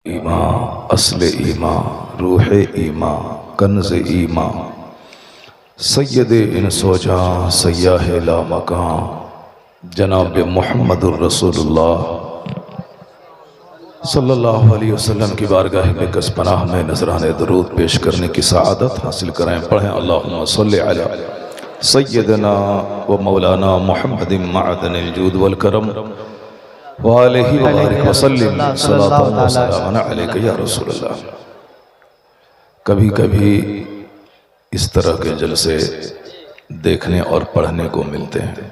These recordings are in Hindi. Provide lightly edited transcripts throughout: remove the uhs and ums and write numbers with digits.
ईमान अस्ल ईमान रूह ईमान कंज़ ईमान सैयद इंसोजा सय्याह ला मकान जनाब मुहम्मदुर रसूलुल्लाह सल्लल्लाहु अलैहि वसल्लम की बारगाह में कसपनाह में नजराने दरूद पेश करने की सआदत हासिल करें। पढ़ें अल्लाहुम्मा सल्लि अला सय्यदना व मौलाना मुहम्मदिन मअदनिल जूद वल करम व अलैहि व बारिक व सल्लिम सलातन व सलामन अलैका या रसूलल्लाह। कभी कभी इस तरह के जलसे देखने और पढ़ने को मिलते हैं।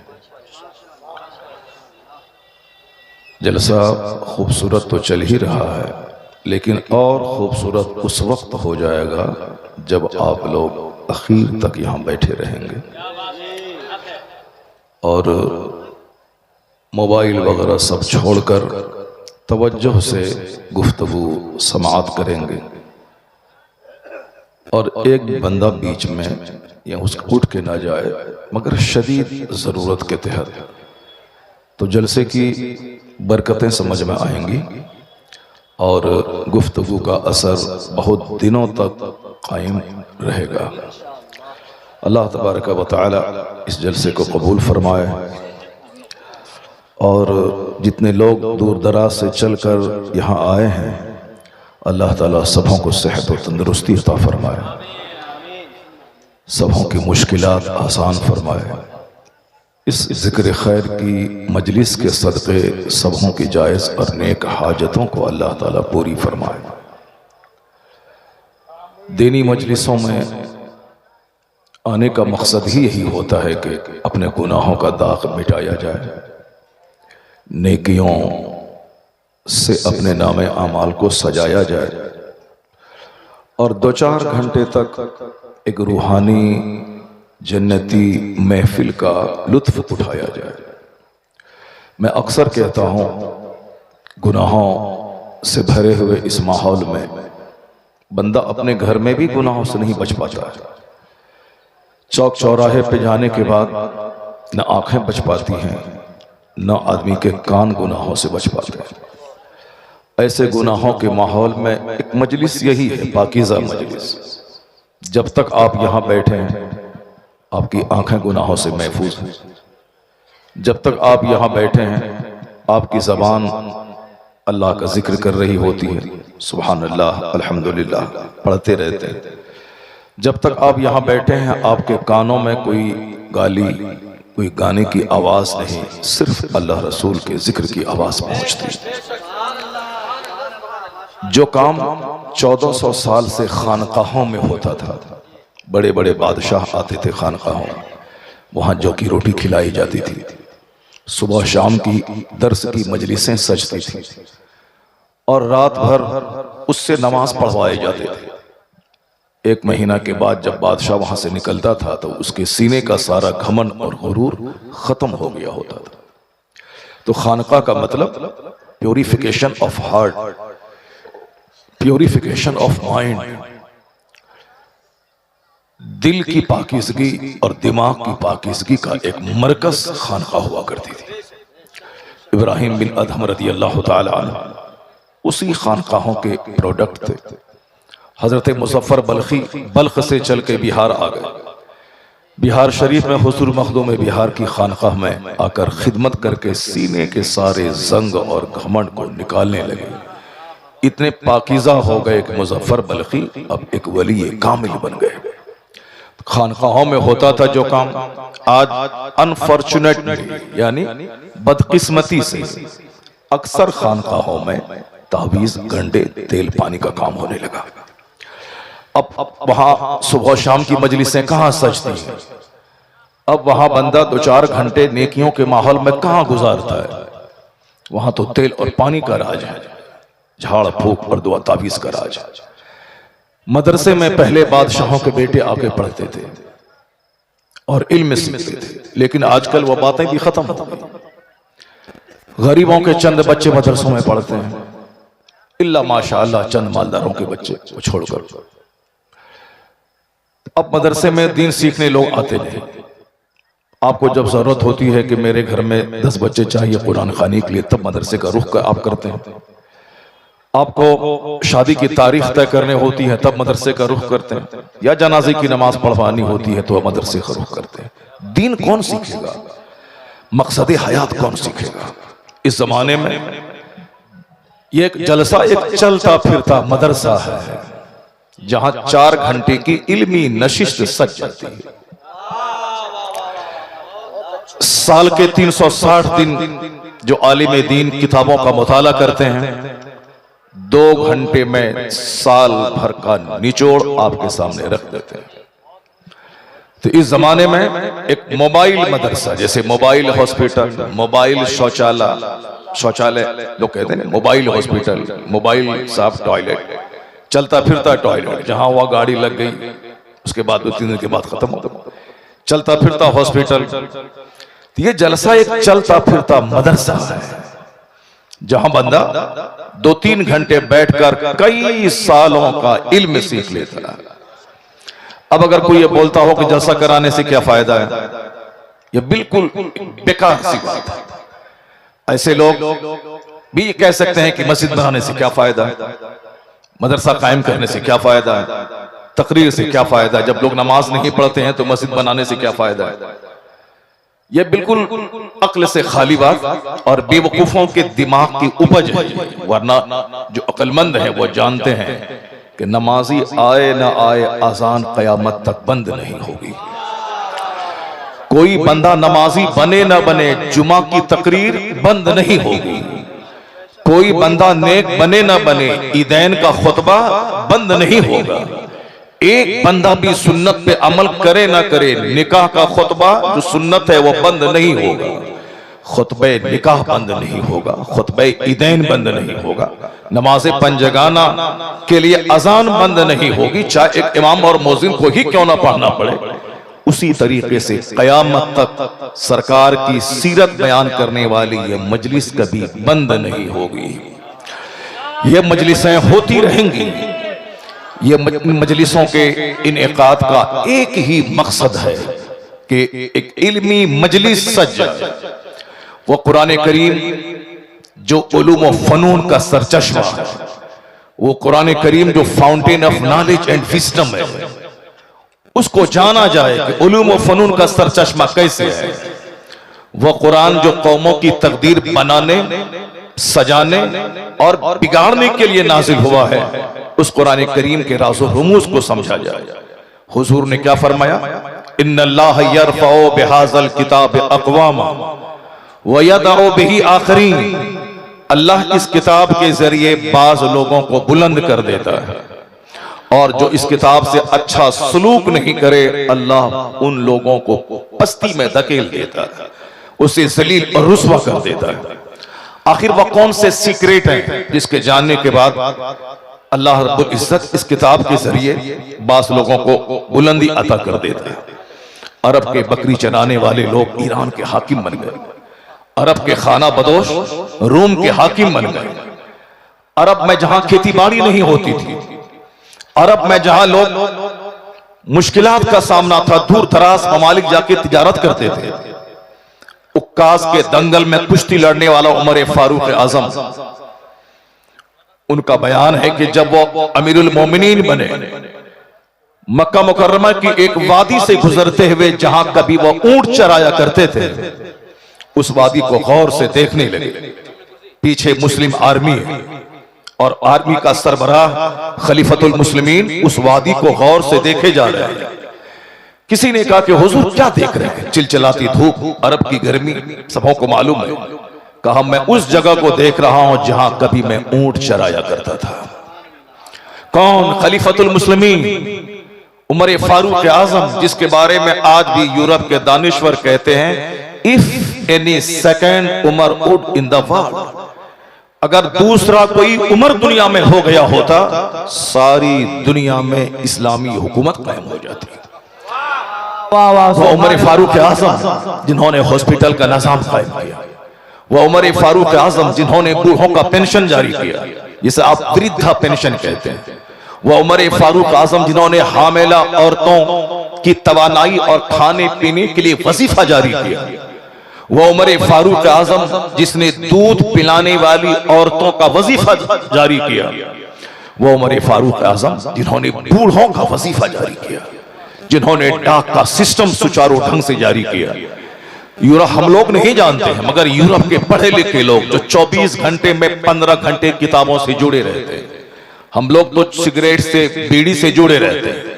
जलसा खूबसूरत तो चल ही रहा है, लेकिन और खूबसूरत उस वक्त हो जाएगा जब आप लोग आखिर तक यहाँ बैठे रहेंगे और मोबाइल वगैरह सब छोड़कर तवज्जो से गुफ्तगू समाअत करेंगे और एक बंदा बीच में या उसको उठ के ना जाए, मगर शदीद ज़रूरत के तहत, तो जलसे की बरकतें समझ में आएंगी और गुफ्तगू का असर बहुत दिनों तक कायम रहेगा। अल्लाह तबारक व तआला इस जलसे को कबूल फरमाए और जितने लोग दूर दराज से चलकर यहाँ आए हैं, अल्लाह ताला सबों को सेहत और तंदुरुस्ती अता फरमाए, सबों की मुश्किलात आसान फरमाए। इस ज़िक्र खैर की मजलिस के सदक़े सबों की जायज़ और नेक हाजतों को अल्लाह ताला पूरी फरमाए। दीनी मजलिसों में आने का मकसद ही यही होता है कि अपने गुनाहों का दाग मिटाया जाए, नेकियों से अपने नामे आमाल को सजाया जाए और 2-4 घंटे तक एक रूहानी जन्नती महफिल का लुत्फ उठाया जाए। मैं अक्सर कहता हूँ, गुनाहों से भरे हुए इस माहौल में बंदा अपने घर में भी गुनाहों से नहीं बच पाता है। चौक चौराहे पे जाने के बाद न आंखें बच पाती हैं, न आदमी के कान गुनाहों से बच पाते हैं। ऐसे गुनाहों के माहौल में एक मजलिस यही है, पाकीज़ा मजलिस। जब तक आप यहाँ बैठे हैं आपकी आंखें गुनाहों से महफूज हैं। जब तक आप यहाँ बैठे हैं आपकी ज़बान अल्लाह का जिक्र कर रही होती है, सुभान अल्लाह अल्हम्दुलिल्लाह पढ़ते रहते हैं। जब तक आप यहाँ बैठे हैं आपके कानों में कोई गाली, कोई गाने की आवाज़ नहीं, सिर्फ अल्लाह रसूल के जिक्र की आवाज़ पहुँचती है। जो काम 1400 साल से खानकाहों में होता था, बड़े बड़े बादशाह आते थे खानकाहों, वहाँ जौ की रोटी खिलाई जाती थी, सुबह शाम की दर्स की मजलिसें सजती थी और रात भर उससे नमाज पढ़वाए जाते थे। 1 महीना के बाद जब बादशाह वहाँ से निकलता था तो उसके सीने का सारा घमंड और गुरूर ख़त्म हो गया होता था। तो खानका का मतलब purification of heart, purification of mind, दिल की पाकीज़गी और दिमाग की पाकीज़गी का एक मरकज खानका हुआ करती थी। इब्राहिम बिन अदहम रज़ी अल्लाह ताला अन्हु उसी खानकाहों के प्रोडक्ट थे। हज़रत मुज़फ़्फ़र बल्खी बल्ख से चल के बिहार आ गए। बिहार शरीफ में हुज़ूर मखदूम बिहार की खानकाह में आकर खिदमत करके सीने के सारे जंग और घमंड को निकालने लगे। इतने पाकीज़ा हो गए कि मुज़फ़्फ़र बल्खी अब एक वली कामिल बन गए। खानकाहों में होता था जो काम, आज अनफॉर्चुनेटली यानी बदकिस्मती से अक्सर खानकाहों में तावीज़, गंडे, तेल पानी का काम होने लगा। अब वहाँ सुबह शाम की मजलिसें कहाँ सजती हैं, अब वहाँ बंदा 2-4 घंटे नेकियों के माहौल में कहाँ गुजारता है। वहाँ तो तेल और पानी का राज है, झाड़ फूक और दुआ तावीज़ का राज है। मदरसे में पहले बादशाहों के बेटे आके पढ़ते थे और इल्म सीखते थे, लेकिन आजकल वो बातें भी खत्म हो गई। गरीबों के चंद बच्चे मदरसों में पढ़ते हैं, इल्ला माशाअल्लाह चंद मालदारों के बच्चे को छोड़कर। अब मदरसे में दीन सीखने लोग आते नहीं। आपको जब जरूरत होती है कि मेरे घर में 10 बच्चे चाहिए कुरान खानी के लिए, तब मदरसे का रुख आप करते हैं। आपको शादी की तारीख तय करने होती है तब मदरसे का रुख करते हैं, या जनाजे की नमाज पढ़वानी होती है तो मदरसे का रुख करते हैं। दीन कौन सीखेगा, मकसद हयात कौन सीखेगा? इस जमाने में ये एक जलसा, एक चलता फिरता मदरसा है जहां 4 घंटे की इल्मी नशिस्त सज जाती है। साल के 360 दिन जो आलिम दीन किताबों का मुताला करते हैं, 2 घंटे में साल भर का निचोड़ आपके सामने रख देते हैं। तो इस जमाने में एक मोबाइल मदरसा, जैसे मोबाइल हॉस्पिटल, मोबाइल शौचालय लोग कहते हैं, मोबाइल हॉस्पिटल, मोबाइल साफ टॉयलेट, चलता फिरता टॉयलेट, जहां वह गाड़ी लग गई उसके बाद 2-3 दिन के बाद खत्म हो गया, चलता फिरता हॉस्पिटल। ये जलसा एक चलता फिरता मदरसा है जहां बंदा 2-3 घंटे बैठकर कई सालों का इल्म सीख लेता है। अब अगर कोई ये बोलता हो कि जलसा कराने से क्या फायदा है, ये बिल्कुल बेकार सी बात है। ऐसे लोग भी ये कह सकते हैं कि मस्जिद बनाने से क्या फायदा है, मदरसा कायम करने से क्या फायदा है, तकरीर से क्या फायदा है, जब लोग नमाज नहीं पढ़ते हैं तो मस्जिद बनाने से क्या फायदा है। यह बिल्कुल अक्ल से खाली बात और बेवकूफों के दिमाग की उपज है। वरना जो अक्लमंद है वो जानते हैं कि नमाजी आए ना आए अजान कयामत तक बंद नहीं होगी। कोई बंदा नमाजी बने ना बने जुमा की तकरीर बंद नहीं होगी। कोई बंदा नेक बने ना बने ईदैन का खुतबा बंद नहीं होगा। एक बंदा भी सुन्नत पे अमल करे ना करे, निकाह का खुतबा जो सुन्नत है वो बंद नहीं होगा, खुतबे निकाह बंद नहीं होगा, खुतबे ईदैन बंद नहीं होगा, नमाज़े पंजगाना के लिए अजान बंद नहीं होगी, चाहे एक इमाम और मौजिन को ही क्यों ना पढ़ना पड़े। उसी तरीके से कयामत तक सरकार की सीरत बयान करने वाली ये मजलिस कभी बंद नहीं होगी। ये मजलिसें होती रहेंगी। ये मजलिसों के इनेकाद का एक ही मकसद है कि एक इल्मी मजलिस सज जाए। वो कुरान करीम जो उलूम व फनून का सरचश्मा है, वो कुरान करीम जो fountain of knowledge and wisdom है, उसको जाना जाए कि उलूम व फनून का सरचश्मा कैसे है। वो कुरान जो कौमों की तकदीर बनाने, सजाने और बिगाड़ने के लिए नाजिल हुआ है, उस कुरान करीम के राज़ो रुमूज़ को समझा जाए। हुजूर ने क्या फरमाया, इन्नल्लाह यरफ़उ बिहाज़ल किताब अक़वामा व यदअउ बिही आख़रीन। अल्लाह इस किताब के जरिए बाज लोगों को बुलंद कर देता है, और जो इस किताब से अच्छा सलूक नहीं करे अल्लाह उन लोगों को पस्ती में धकेल देता है, उसे जलील और रुस्वा कर देता है। आखिर वह कौन से सीक्रेट हैं जिसके जानने के बाद अल्लाह रब्बुल इज्जत इस किताब के जरिए बास लोगों को बुलंदी अता कर देता है। अरब के बकरी चराने वाले लोग ईरान के हाकिम बन गए, अरब के खाना बदोश रोम के हाकिम बन गए, अरब में जहां खेती बाड़ी नहीं होती थी, अरब में जहां लोग मुश्किलात का सामना था, दूर दराज ममालिक जाके तिजारत करते थे। उक्कास के दंगल में कुश्ती लड़ने वाला उमर फारूक आजम, उनका बयान है कि जब वो अमीरुल मोमिनीन बने, मक्का मुकर्रमा की एक वादी से गुजरते हुए जहां कभी वो ऊंट चराया करते थे, उस वादी को गौर से देखने लगे। पीछे मुस्लिम आर्मी है और आर्मी का सरबराह खलीफतुल मुस्लिमीन उस वादी को गौर से देखे जा रहे हैं। किसी ने कहा कि हुजूर क्या देख रहे हैं, चिलचिलाती धूप, अरब की गर्मी सबों को मालूम है। कहा मैं उस जगह को देख रहा हूं जहां कभी मैं ऊंट चराया करता था। कौन? खलीफतुल मुस्लिमीन उमर फारूक आजम, जिसके बारे में आज भी यूरोप के दानिश्वर कहते हैं if any second Umar would in the world, अगर दूसरा कोई उमर दुनिया में हो गया होता सारी दुनिया में इस्लामी हुकूमत कायम हो जाती। वो उमर फारूक आजम जिन्होंने हॉस्पिटल का निजाम कायम किया, वो उमर फारूक आजम जिन्होंने बूढ़ों का पेंशन जारी किया, जिसे आप वृद्धा पेंशन कहते हैं, वो उमर फारूक आजम जिन्होंने हामिला औरतों की तवानाई और खाने पीने के लिए वजीफा जारी किया, वह उमर फारूक आजम जिसने दूध पिलाने वाली औरतों का वजीफा जारी किया, वह उमर फारूक आजम जिन्होंने बूढ़ों का वजीफा जारी किया, जिन्होंने डाक का सिस्टम सुचारू ढंग से जारी किया। यूरोप हम लोग नहीं जानते हैं, मगर यूरोप के पढ़े लिखे लोग जो 24 घंटे में 15 घंटे किताबों से जुड़े रहते हैं, हम लोग तो सिगरेट से, बीड़ी से जुड़े रहते हैं,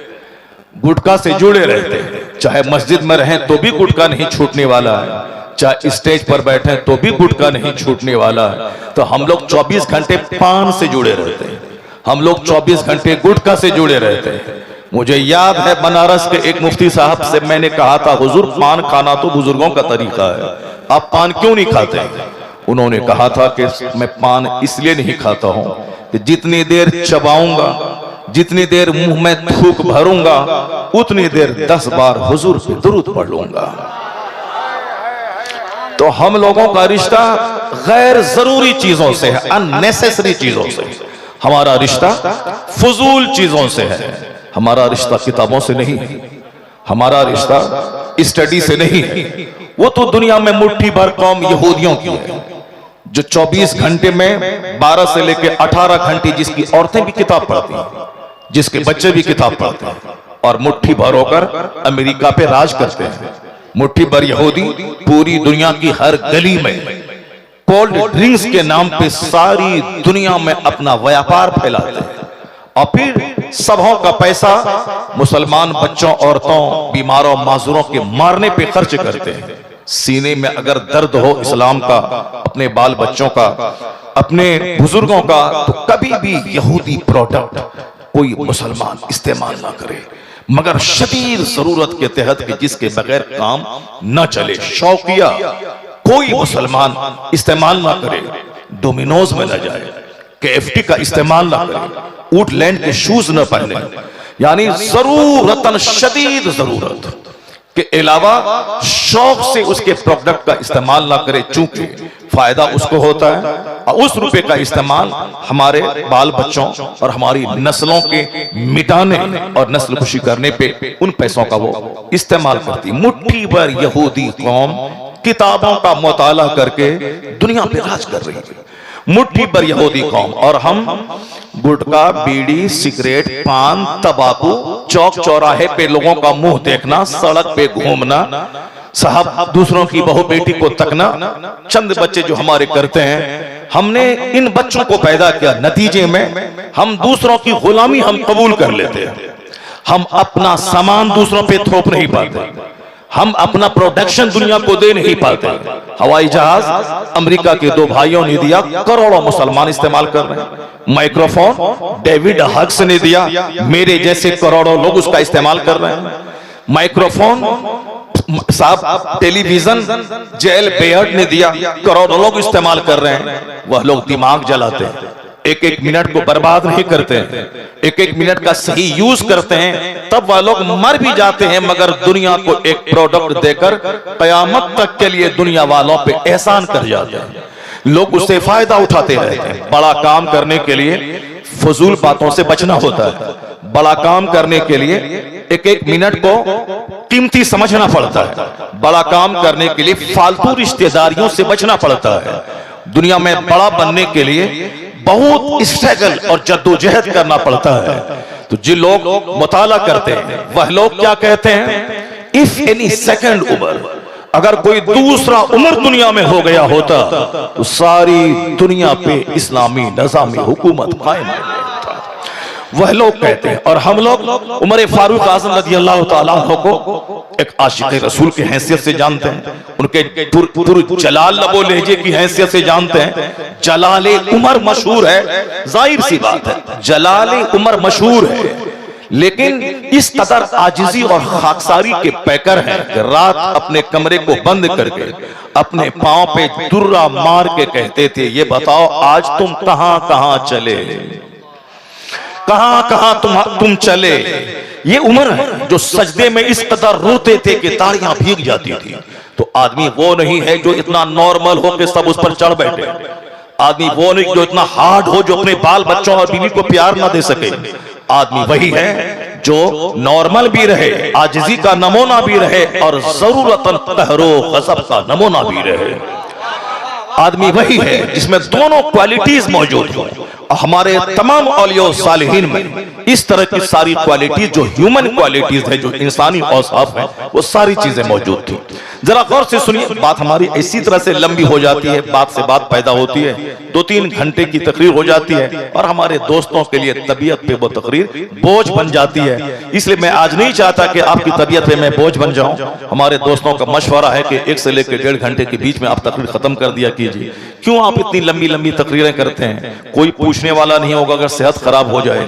गुटखा से जुड़े रहते हैं। चाहे मस्जिद में रहें तो भी गुटखा नहीं छूटने वाला है, चाहे स्टेज पर बैठे तो भी गुटखा नहीं छूटने वाला है। तो हम लोग 24 घंटे पान से जुड़े रहते हैं, हम लोग 24 घंटे गुटखा से जुड़े रहते हैं। मुझे याद है बनारस के एक मुफ्ती साहब से मैंने कहा था, हुजूर पान खाना तो बुजुर्गों का तरीका है, आप पान क्यों नहीं खाते? उन्होंने कहा था कि मैं पान इसलिए नहीं खाता हूं कि जितनी देर चबाऊंगा, जितनी देर मुंह में थूक भरूंगा, उतनी देर 10 बार हुजूर पे दुरूद पढ़ लूंगा। तो हम लोगों का रिश्ता गैर जरूरी चीजों से है, अननेसेसरी चीजों से। हमारा रिश्ता फजूल चीजों से है, हमारा रिश्ता किताबों से नहीं है, हमारा रिश्ता स्टडी से नहीं है। वो तो दुनिया में मुट्ठी भर कौम यहूदियों की है जो 24 घंटे में 12 से लेकर 18 घंटे जिसकी औरतें भी किताब पढ़ती हैं, जिसके बच्चे भी किताब पढ़ते हैं, और मुट्ठी भर होकर अमेरिका पे राज करते हैं। मुट्ठी भर यहूदी पूरी दुनिया की हर गली में कोल्ड ड्रिंक्स के नाम पे सारी दुनिया में अपना व्यापार फैलाते हैं, और फिर सबों का पैसा मुसलमान बच्चों, औरतों, बीमारों, माजूरों के मारने पे खर्च करते हैं। सीने में अगर दर्द हो इस्लाम का, अपने बाल बच्चों का, अपने बुजुर्गों का, तो कभी भी यहूदी प्रोडक्ट कोई मुसलमान इस्तेमाल ना करे, मगर शदीद जरूरत के तहत कि जिसके बगैर काम न चले, शौकिया कोई मुसलमान इस्तेमाल ना करे। डोमिनोज में न जाए, KFT का इस्तेमाल ना करे, वुडलैंड के शूज न पहने, यानी जरूरतन शदीद जरूरत के अलावा शौक से उसके प्रोडक्ट का इस्तेमाल ना करे, चूंकि फायदा उसको होता है और उस रुपए का इस्तेमाल हमारे बाल बच्चों और हमारी नस्लों के मिटाने और नस्ल खुशी करने पे उन पैसों का वो इस्तेमाल करती। मुट्ठी भर यहूदी कौम किताबों का मुताला करके दुनिया पे राज कर रही है, मुट्ठी भर यहूदी कौम, और हम गुटखा, बीड़ी, सिगरेट, पान, तंबाकू, चौक चौराहे पे लोगों का मुंह देखना, सड़क पे घूमना, साहब दूसरों की बहू बेटी को तकना, चंद बच्चे जो हमारे करते हैं, हमने इन बच्चों को पैदा किया, नतीजे में हम दूसरों की गुलामी हम कबूल कर लेते हैं, हम अपना सामान दूसरों पे थोप नहीं पाते, हम अपना प्रोडक्शन दुनिया को दे नहीं पाते। हवाई जहाज अमेरिका के 2 भाइयों ने दिया, करोड़ों मुसलमान इस्तेमाल कर रहे हैं। माइक्रोफोन डेविड हक्स ने दिया, मेरे जैसे करोड़ों लोग उसका इस्तेमाल कर रहे हैं। माइक्रोफोन साहब टेलीविजन जेल बेयर्ड ने दिया, करोड़ों लोग इस्तेमाल कर रहे हैं। वह लोग दिमाग जलाते हैं, एक एक मिनट को बर्बाद नहीं करते हैं, एक एक मिनट का सही यूज करते हैं, तब वह लोग मर भी जाते हैं, मगर दुनिया को एक प्रोडक्ट देकर कयामत तक के लिए दुनिया वालों पे एहसान कर जाते हैं। लोग उससे फायदा उठाते रहते हैं। बड़ा काम करने के लिए फजूल बातों से बचना होता है, बड़ा काम करने के लिए एक एक मिनट को कीमती समझना पड़ता है, बड़ा काम करने के लिए फालतू रिश्तेदारियों से बचना पड़ता है। दुनिया में बड़ा बनने के लिए बहुत स्ट्रगल और जद्दोजहद करना पड़ता है। तो जिन लोग मुताला करते हैं वह लोग क्या कहते हैं, इफ एनी सेकंड उमर, अगर कोई दूसरा उमर दुनिया में हो गया होता तो सारी दुनिया पे इस्लामी निज़ामी हुकूमत कायम हो गया। वह लोग कहते हैं, और हम लोग उमर फारूक आज़म रज़ी अल्लाह तआला अन्हु को एक आशिक़ रसूल की हैसियत से जानते हैं, उनके जलाल लबो लहजे की हैसियत से जानते हैं। जलाले उमर मशहूर है, जाहिर सी बात है, जलाले उमर मशहूर है, लेकिन इस कदर आजिजी और खाकसारी के पैकर हैं कि रात अपने कमरे को बंद करके अपने पांव पे दुर्रा मार के कहते थे, ये बताओ आज तुम कहां कहां चले, कहां कहां तुम चले। ये उमर है जो सजदे में इस कदर रोते थे कि ताड़ियां भीग जाती थी। तो आदमी वो नहीं है जो इतना नॉर्मल हो के सब उस पर चढ़ बैठे, आदमी वो नहीं जो इतना हार्ड हो जो अपने बाल बच्चों और बीवी को प्यार ना दे सके। आदमी वही है जो नॉर्मल भी रहे, आजिजी का नमूना भी रहे और जरूरतन कहरो गज़ब का नमूना भी रहे। आदमी वही है जिसमें दोनों क्वालिटीज मौजूद हो। हमारे तमाम औलिया सालिहीन में इस तरह की सारी क्वालिटीज जो ह्यूमन क्वालिटीज है, जो इंसानी औसाफ है, वो सारी चीजें मौजूद थी। जरा गौर से सुनिए, बात हमारी इसी तरह से लंबी हो जाती है, बात से बात पैदा होती है, 2-3 घंटे की तकरीर हो जाती है और हमारे दोस्तों के लिए तबीयत पे वो तकरीर बोझ बन जाती है। इसलिए मैं आज नहीं चाहता कि आपकी तबीयत पे मैं बोझ बन जाऊं। हमारे दोस्तों का मशवरा है कि 1 से लेकर 1.5 घंटे के बीच में आप तकरीर खत्म कर दिया कीजिए। क्यों आप इतनी लंबी लंबी तकरीरें करते हैं? कोई पूछने वाला नहीं होगा अगर सेहत खराब हो जाए।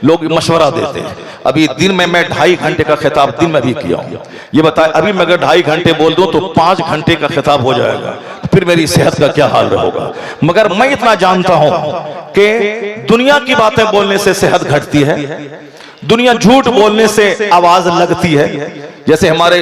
लोग मशवरा देते हैं। अभी दिन में मैं 2.5 घंटे का खिताब दिन में भी किया हूं। ये बताए, अभी मैं अगर 2.5 घंटे बोल दूं तो 5 घंटे का खिताब हो जाएगा, फिर मेरी सेहत का क्या हाल होगा। मगर मैं इतना जानता हूं कि दुनिया की बातें बोलने से सेहत घटती है, दुनिया झूठ बोलने से आवाज लगती है। जैसे हमारे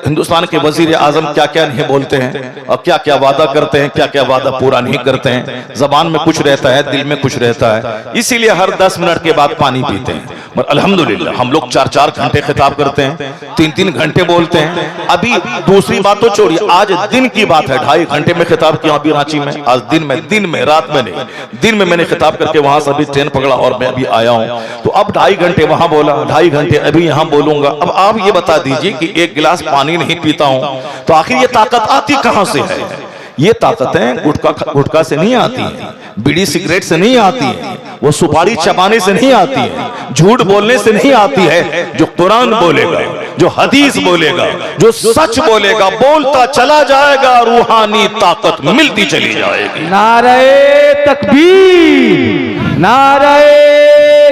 हिंदुस्तान के वजीर आजम क्या क्या नहीं बोलते हैं और क्या क्या वादा करते हैं, क्या क्या वादा पूरा नहीं करते हैं। जबान में कुछ रहता है, दिल में कुछ रहता है, इसीलिए हर 10 मिनट के बाद पानी पीते हैं। पर अल्हम्दुलिल्लाह हम लोग 4-4 घंटे खिताब करते हैं, 3-3 घंटे बोलते हैं। अभी दूसरी बात तो छोड़िए, आज दिन की बात है, 2.5 घंटे में खिताब किया अभी रांची में। आज दिन में रात में नहीं, दिन में मैंने खिताब करके वहां से अभी ट्रेन पकड़ा और मैं अभी आया हूं। तो अब 2.5 घंटे वहां बोला, 2.5 घंटे अभी यहां बोलूंगा। अब आप ये बता दीजिए कि 1 गिलास पानी नहीं पीता हूं तो आखिर ये ताकत आती कहां से है? ये ताकतें गुटखा से नहीं आती हैं, बीड़ी सिगरेट से नहीं आती है, वो सुपारी चबाने से नहीं आती है, झूठ बोलने से नहीं आती है। जो कुरान बोलेगा, जो हदीस बोलेगा, जो सच बोलेगा, बोलता चला जाएगा, रूहानी ताकत मिलती चली जाएगी। नारे तकबीर, नारे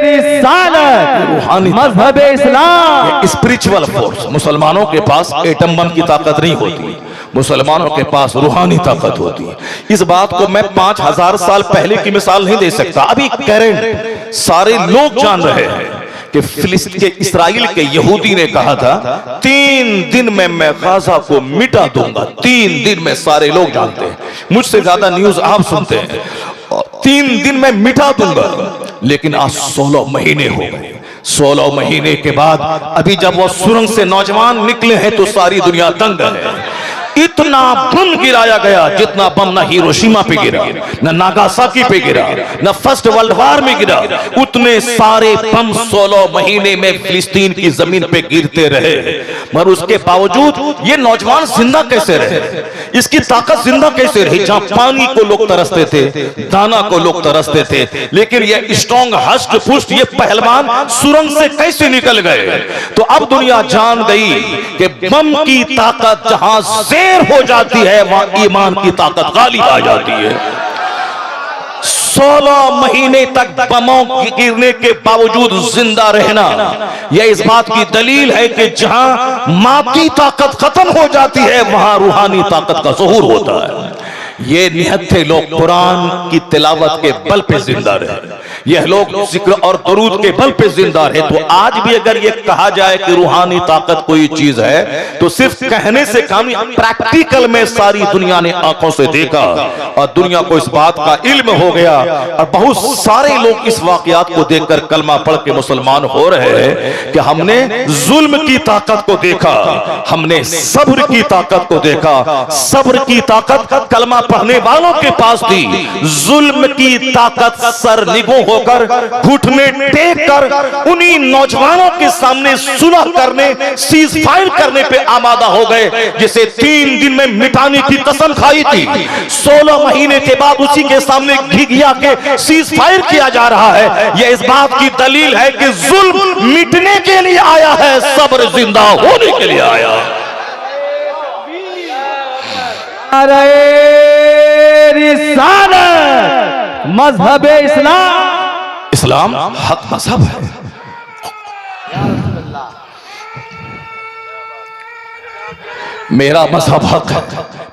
रिसालत, रूहानी मजहब इस्लाम, स्पिरिचुअल फोर्स। मुसलमानों के पास एटम बम की ताकत नहीं होती, मुसलमानों के पास रूहानी ताकत होती है। इस बात को मैं 5000 साल पहले की मिसाल नहीं दे सकता, अभी करंट सारे लोग जान रहे हैं कि फिलिस्तीन के, इसराइल के यहूदी ने कहा था 3 दिन में मैं गाजा को मिटा दूंगा। 3 दिन में, सारे लोग जानते हैं, मुझसे ज्यादा न्यूज आप सुनते हैं। 3 दिन में मिटा दूंगा, लेकिन आज 16 महीने हो गए। 16 महीने के बाद अभी जब वो सुरंग से नौजवान निकले हैं तो सारी दुनिया दंग है। इतना बम गिराया गया जितना बम ना हिरोशिमा पे गिरा, ना नागासाकी पे गिरा, ना फर्स्ट वर्ल्ड वॉर में गिरा, उतने सारे बम 16 महीने में फिलिस्तीन की जमीन पे गिरते रहे। मगर उसके बावजूद ये नौजवान जिंदा कैसे रहे? इसकी ताकत जिंदा कैसे रही? जहां पानी को लोग तरसते थे, दाना को लोग तरसते थे, लेकिन ये स्ट्रॉन्ग हष्ट पुष्ट ये पहलवान सुरंग से कैसे निकल गए? तो अब दुनिया जान गई कि बम की ताकत जहां देर हो जाती है वहां ईमान की ताकत गालिब आ जाती है। 16 महीने तक बमों गिरने के बावजूद जिंदा रहना, यह इस बात की दलील है कि जहां मादी ताकत खत्म हो जाती है वहां रूहानी ताकत का ज़हूर होता है। ये निहत्थे लोग कुरान की तिलावत के बल पे जिंदा रहे, यह लोग जिक्र और दरूद के बल पे जिंदा रहे। तो आज भी अगर ये कहा जाए कि रूहानी ताकत कोई चीज है तो सिर्फ कहने से काम नहीं, प्रैक्टिकल में सारी दुनिया ने आंखों से देखा और दुनिया को इस बात का इल्म हो गया और बहुत सारे लोग इस वाकयात को देखकर कलमा पढ़ के मुसलमान हो रहे हैं कि हमने जुल्म की ताकत को देखा, हमने सब्र की ताकत को देखा। सब्र की ताकत कलमा पढ़ने वालों के पास थी, जुल्म की ताकत सर निगो होकर घुटने टेक कर उन्हीं नौजवानों के सामने सुलह करने, सीज फायर करने पे आमादा हो गए जिसे 3 दिन में मिटाने की कसम खाई थी। 16 महीने के बाद उसी के सामने घिघिया के सीज फायर किया जा रहा है। यह इस बात की दलील है कि जुल्म मिटने के लिए आया है, सब्र जिंदा होने के लिए आया। रिसालत, मजहब इस्लाम, इस्लाम हक मजहब है। मेरा मजहब हक है,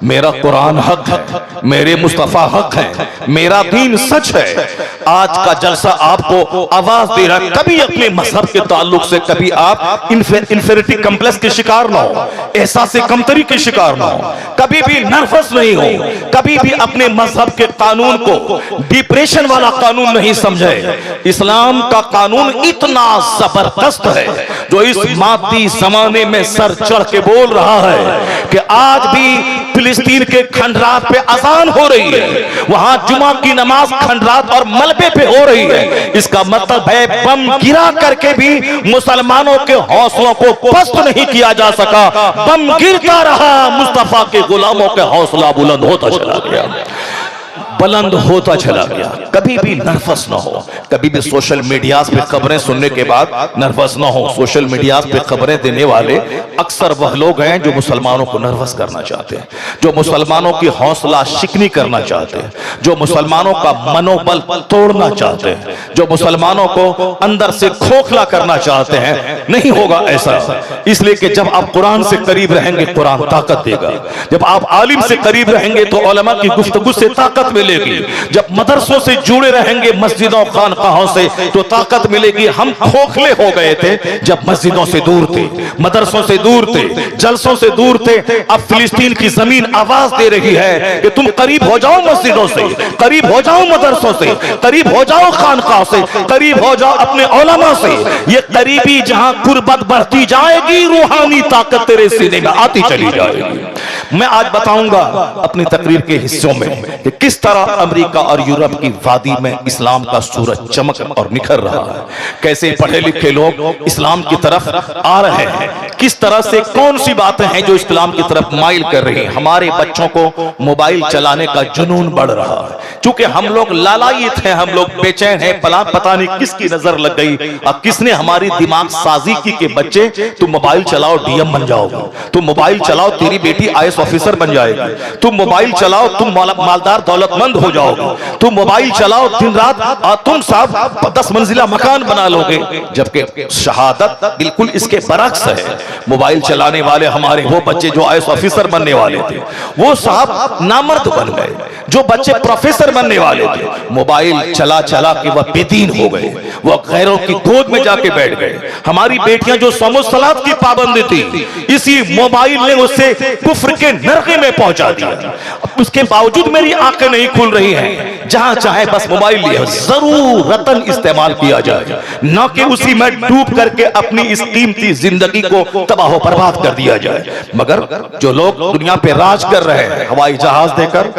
मेरा कुरान हक है, मेरे मुस्तफा हक है, मेरा दीन सच है। आज का जलसा आपको आवाज दे रहा है, कभी अपने मजहब के ताल्लुक से कभी आप इंफेरिटी कम्प्लेक्स के शिकार ना हो, एहसास कमतरी के शिकार ना हो, कभी भी नर्वस नहीं हो, कभी भी अपने मजहब के कानून को डिप्रेशन वाला कानून नहीं समझे। इस्लाम का कानून इतना जबरदस्त है जो इस मादी जमाने में सर चढ़ के बोल रहा है कि आज भी फिलिस्तीन के खंडरात पे अजान हो रही है, वहां जुमा की नमाज खंडरात और मलबे पे हो रही है। इसका मतलब है बम गिरा करके भी मुसलमानों के हौसलों को पस्त नहीं किया जा सका। बम गिरता रहा, मुस्तफा के गुलामों के हौसला बुलंद होता चला गया, बुलंद होता चला गया। कभी भी नर्वस ना हो, कभी भी सोशल मीडिया पे खबरें सुनने के बाद नर्वस ना हो। सोशल मीडिया पे खबरें देने वाले अक्सर वह लोग हैं जो मुसलमानों को नर्वस करना चाहते हैं, जो मुसलमानों की हौसला शिकनी करना चाहते हैं, जो मुसलमानों का मनोबल तोड़ना चाहते हैं, जो मुसलमानों को अंदर से खोखला करना चाहते हैं। नहीं होगा ऐसा, इसलिए कि जब आप कुरान से करीब रहेंगे कुरान ताकत देगा, जब आप आलिम से करीब रहेंगे तो उलमा की गुफ्तगू से ताकत मिलेगी, जब मदरसों से जुड़े रहेंगे मस्जिदों खानकाहों से तो ताकत मिलेगी। हम खोखले हो गए थे जब मस्जिदों से दूर थे, मदरसों से दूर थे, जलसों से दूर थे। अब फिलिस्तीन की जमीन आवाज दे रही है कि तुम करीब हो जाओ मस्जिदों से, करीब हो जाओ मदरसों से, करीब हो जाओ खानकाहों से, करीब हो जाओ अपने उलमा से। ये करीबी जहां कुर्बत बढ़ती जाएगी, रूहानी ताकत तेरे सीने में आती चली जाएगी। मैं आज बताऊंगा अपनी तकरीर के हिस्सों में कि किस तरह अमेरिका और यूरोप की वादी में इस्लाम का सूरज चमक और निखर रहा है, कैसे पढ़े लिखे लोग इस्लाम की तरफ आ रहे हैं, किस तरह से कौन सी बातें हैं जो इस्लाम की तरफ माइल कर रही हैं। हमारे बच्चों को मोबाइल चलाने का जुनून बढ़ रहा है, क्योंकि हम लोग लालायित हैं, हम लोग बेचैन हैं। पता नहीं किसकी नजर लग गई और किसने हमारी दिमाग साजी की कि बच्चे तुम मोबाइल चलाओ डीएम बन जाओगे, तुम मोबाइल चलाओ तेरी बेटी आईएएस ऑफिसर बन जाएगी, तुम मोबाइल चलाओ तुम मालदार दौलतमंद हो जाओगे, तुम मोबाइल चलाओ दिन रात और तुम साहब 10 मंजिला मकान बना लोगे। जबकि शहादत बिल्कुल इसके बरक्स है। मोबाइल चलाने वाले हमारे वो बच्चे जो आईएएस ऑफिसर बनने वाले थे वो साहब नामर्द बन गए, जो बच्चे प्रोफेसर बनने वाले थे मोबाइल चला चला के वह बेदीन हो गए, वह गैरों की गोद में जाके बैठ गए। हमारी बेटियां जो समोसलात की पाबंदी थी, इसी मोबाइल ने उससे कुफ्र के नरके में पहुंचा दिया। उसके बावजूद मेरी आंखें नहीं खुल रही हैं, जहां चाहे बस मोबाइल लिया जरूरतन इस्तेमाल किया जाए, न कि उसी में डूब करके अपनी इस कीमती जिंदगी को तबाह बर्बाद कर दिया जाए। मगर जो लोग दुनिया पे राज कर रहे हैं, हवाई जहाज देकर,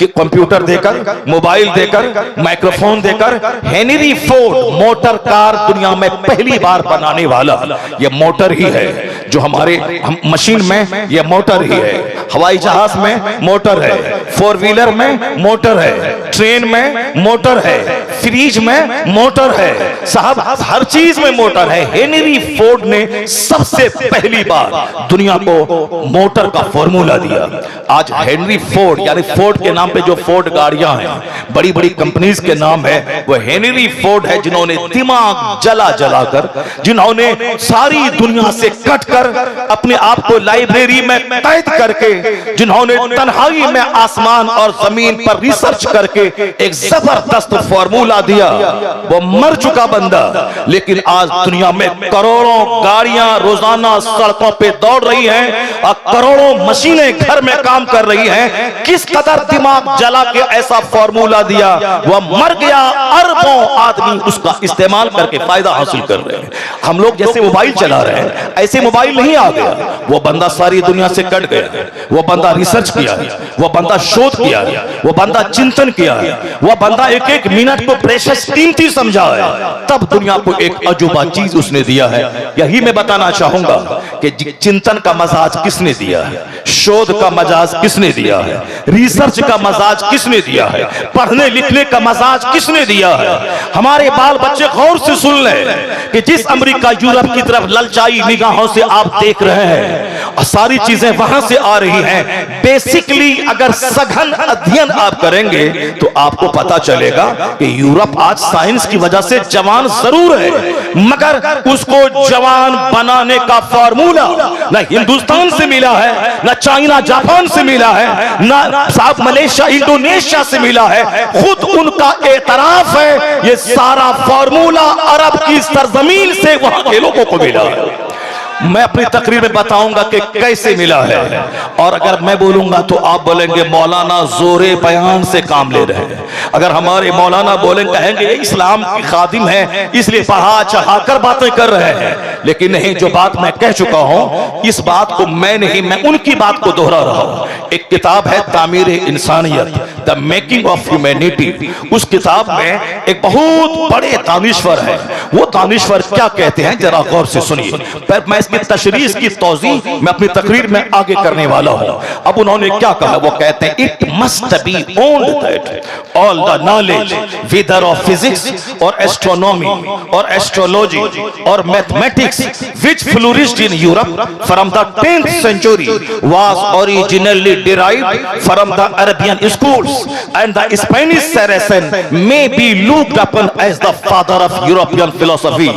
कंप्यूटर देकर, मोबाइल देकर, माइक्रोफोन देकर, हेनरी फोर्ड मोटर कार दुनिया में पहली बार बनाने वाला यह मोटर ही है। जो हमारे मशीन में यह मोटर ही है, हवाई जहाज में मोटर है, 4 व्हीलर में मोटर है, ट्रेन में मोटर है, फ्रिज में मोटर है, साहब हर चीज में मोटर है। हेनरी फोर्ड ने सबसे पहली बार दुनिया को मोटर का फॉर्मूला दिया। आज हेनरी फोर्ड यानी फोर्ड के नाम पे जो फोर्ड गाड़ियां हैं, बड़ी बड़ी कंपनीज के नाम है, वो हेनरी फोर्ड है जिन्होंने दिमाग जला जला कर, जिन्होंने सारी दुनिया से कट कर अपने आप को लाइब्रेरी में कैद करके, जिन्होंने तन्हाई में आसमान और जमीन पर रिसर्च करके एक जबरदस्त फॉर्मूला दिया। वो मर चुका बंदा, लेकिन आज दुनिया में करोड़ों गाड़ियां रोजाना सड़कों पे दौड़ रही हैं और करोड़ों मशीनें घर में काम कर रही हैं। किस कदर दिमाग जला के ऐसा फॉर्मूला दिया, वह मर गया। अरबों आदमी उसका इस्तेमाल करके फायदा हासिल कर रहे हैं। हम लोग जैसे मोबाइल चला रहे हैं ऐसे मोबाइल नहीं आ गया। वो बंदा सारी दुनिया से कट गया, वो बंदा रिसर्च किया है, वो बंदा शोध किया है, वो बंदा चिंतन किया है, वो बंदा एक एक मिनट को प्रेशियस कीमती समझा है, तब दुनिया को एक अजूबा चीज उसने दिया है। यही मैं बताना चाहूंगा कि चिंतन का मजाज किसने दिया है, शोध का मजाज किसने दिया है, रिसर्च का मजाज किसने दिया है, पढ़ने लिखने का मजाज किसने दिया है। हमारे बाल बच्चे गौर से सुन लें कि जिस अमेरिका यूरोप की तरफ ललचाई निगाहों से आप देख रहे हैं और सारी चीजें वहां से आ रही हैं, बेसिकली अगर सघन अध्ययन आप करेंगे तो आपको पता चलेगा कि यूरोप आज साइंस की वजह से जवान जरूर है, मगर उसको जवान बनाने का फार्मूला न हिंदुस्तान से मिला है, न चाइना जापान से मिला है, न साहब मलेशिया इंडोनेशिया से मिला है, खुद उनका एतराफ है ये सारा फार्मूला अरब की सरजमीन से वहां के लोगों को मिला है। मैं अपनी तकरीर में बताऊंगा कि कैसे मिला है, और अगर मैं बोलूंगा तो आप बोलेंगे मौलाना जोरे बयान से काम ले रहे हैं। अगर हमारे मौलाना बोलेंगे कहेंगे इस्लाम की खादिम है इसलिए बढ़ा चढ़ा कर बातें कर रहे हैं, लेकिन नहीं, जो बात मैं कह चुका हूं इस बात को मैं नहीं, मैं उनकी बात को दोहरा रहा हूं। एक किताब है तामीर इंसानियत, द मेकिंग ऑफ ह्यूमैनिटी। उस किताब में एक बहुत बड़े दानिश्वर है, वो दानिश्वर क्या कहते हैं जरा गौर से सुनिए। पर मैं इसकी तशरीह की तौज़ी मैं अपनी तकरीर में आगे करने वाला हूं। अब उन्होंने क्या कहा, वो कहते हैं it must be owned that all the knowledge whether of physics और एस्ट्रोनॉमी और एस्ट्रोलॉजी और mathematics which flourished in Europe from the 10th century was originally derived from the Arabian schools, and the Spanish Saracen may be looked upon as the father of European philosophy।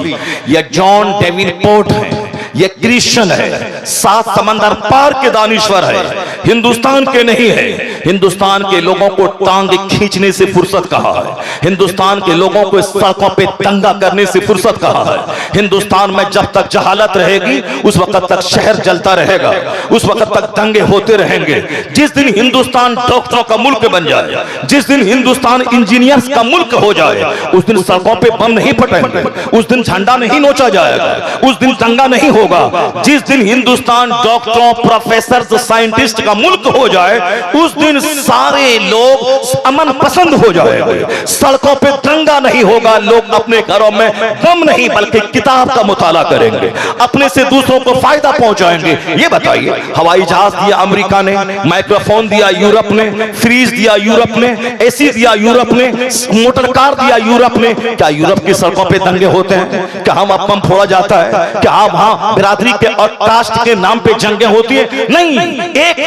यह जॉन डेविनपोर्ट है, ये क्रिश्चियन है, सात समंदर पार के दानिश्वर है, हिंदुस्तान के नहीं है। हिंदुस्तान के लोगों को टांग खींचने से फुर्सत कहा है, हिंदुस्तान के लोगों को सड़कों पे दंगा करने से फुर्सत कहा है। हिंदुस्तान में जब तक जहालत रहेगी उस वक्त तक शहर जलता रहेगा, उस वक्त तक दंगे होते रहेंगे। जिस दिन हिंदुस्तान डॉक्टरों का मुल्क बन जाए, जिस दिन हिंदुस्तान इंजीनियर्स का मुल्क हो जाए, उस दिन सड़कों पे बम नहीं फटेंगे, उस दिन झंडा नहीं नोचा जाएगा, उस दिन दंगा नहीं होगा। जिस दिन हिंदुस्तान डॉक्टरों, प्रोफेसर, साइंटिस्ट का मुल्क हो जाए, उस दिन सारे लोग अमन पसंद हो जाएंगे, सड़कों पे दंगा नहीं होगा, लोग अपने घरों में बम नहीं बल्कि किताब का मुताला करेंगे, अपने से दूसरों को फायदा पहुंचाएंगे। ये बताइए, हवाई जहाज दिया अमेरिका ने, माइक्रोफोन दिया यूरोप ने, फ्रीज दिया यूरोप ने, एसी दिया यूरोप ने, मोटर कार दिया यूरोप ने। क्या यूरोप की सड़कों पे दंगे होते हैं? क्या हम बम फोड़ा जाता है? क्या वहां बिरादरी के और कास्ट के नाम पे जंगे होती है? नहीं,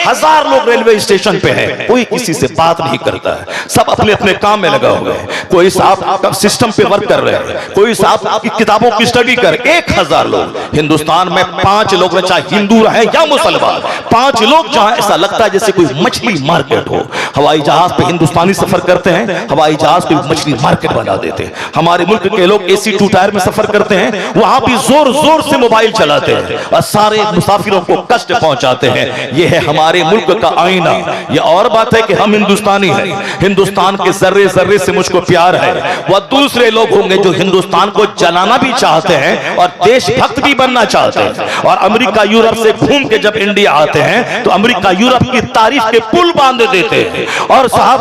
1000 लोग रेलवे स्टेशन पे हैं, कोई किसी से बात नहीं करता है, सब अपने अपने काम में लगा हुआ है। कोई साहब सिस्टम पे वर्क कर रहे हैं, कोई साहब की किताबों की स्टडी कर। 1000 लोग हिंदुस्तान में, 5 लोग चाहे हिंदू रहे या मुसलमान, 5 लोग जहां ऐसा लगता है जैसे कोई मछली मार्केट हो। हवाई जहाज पे हिंदुस्तानी सफर करते हैं, हवाई जहाज को मछली मार्केट बना देते हैं। हमारे मुल्क के लोग AC 2 टायर में सफर करते हैं, वहां भी जोर जोर से मोबाइल चलाते हैं और सारे मुसाफिरों को कष्ट पहुंचाते हैं। यह है हमारे मुल्क का आईना। यह और बात है कि हम हिंदुस्तानी हैं, हिंदुस्तान के जर्रे जर्रे से मुझको प्यार है। वह दूसरे लोग होंगे जो हिंदुस्तान को जलाना भी चाहते हैं और देशभक्त भी बनना चाहते हैं, और अमेरिका यूरोप से घूम के जब इंडिया आते हैं तो अमेरिका यूरोप की तारीफ के पुल बांध देते हैं और साहब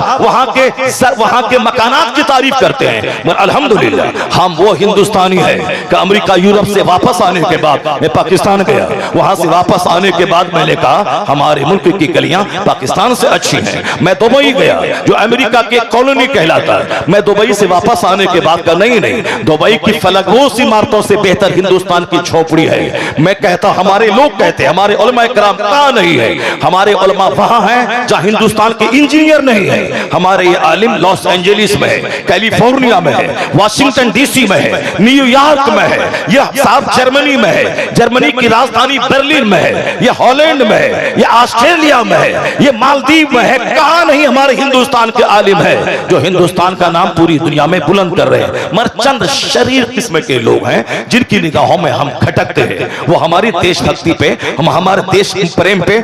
वहां के मकानात की तारीफ करते हैं। मगर अल्हम्दुलिल्लाह हम वो हिंदुस्तानी है कि अमेरिका यूरोप से वापस आने के बाद मैं पाकिस्तान गया, वहां से वापस आने के बाद मैंने कहा हमारे मुल्क की गलियां पाकिस्तान से अच्छी हैं। मैं दुबई गया जो अमेरिका के कॉलोनी कहलाता है, मैं दुबई से वापस आने के बाद का नहीं, दुबई की फलकनोश इमारतों से बेहतर हिंदुस्तान की झोपड़ी है। मैं कहता, हमारे लोग कहते, हमारे उलमा कराम कहां नहीं है? हमारे उलमा वहां हैं जहां हिंदुस्तान के इंजीनियर नहीं है। हमारे ये आलिम लॉस एंजलिस में है, कैलिफोर्निया में है, वाशिंगटन DC में है, न्यूयॉर्क में है, यह साहब जर्मनी में है, जर्मनी की राजधानी बर्लिन में है, यह हॉलैंड में है, यह ऑस्ट्रेलिया में है, यह मालदीव में है। कहां नहीं हमारे हिंदुस्तान के आलिम है जो हिंदुस्तान का नाम पूरी दुनिया में बुलंद कर रहे हैं। मगर चंद शरीर किस्म के लोग हैं जिनकी निगाहों में हम खटकते हैं। वो हमारी देशभक्ति पे, हम हमारे देश प्रेम पे,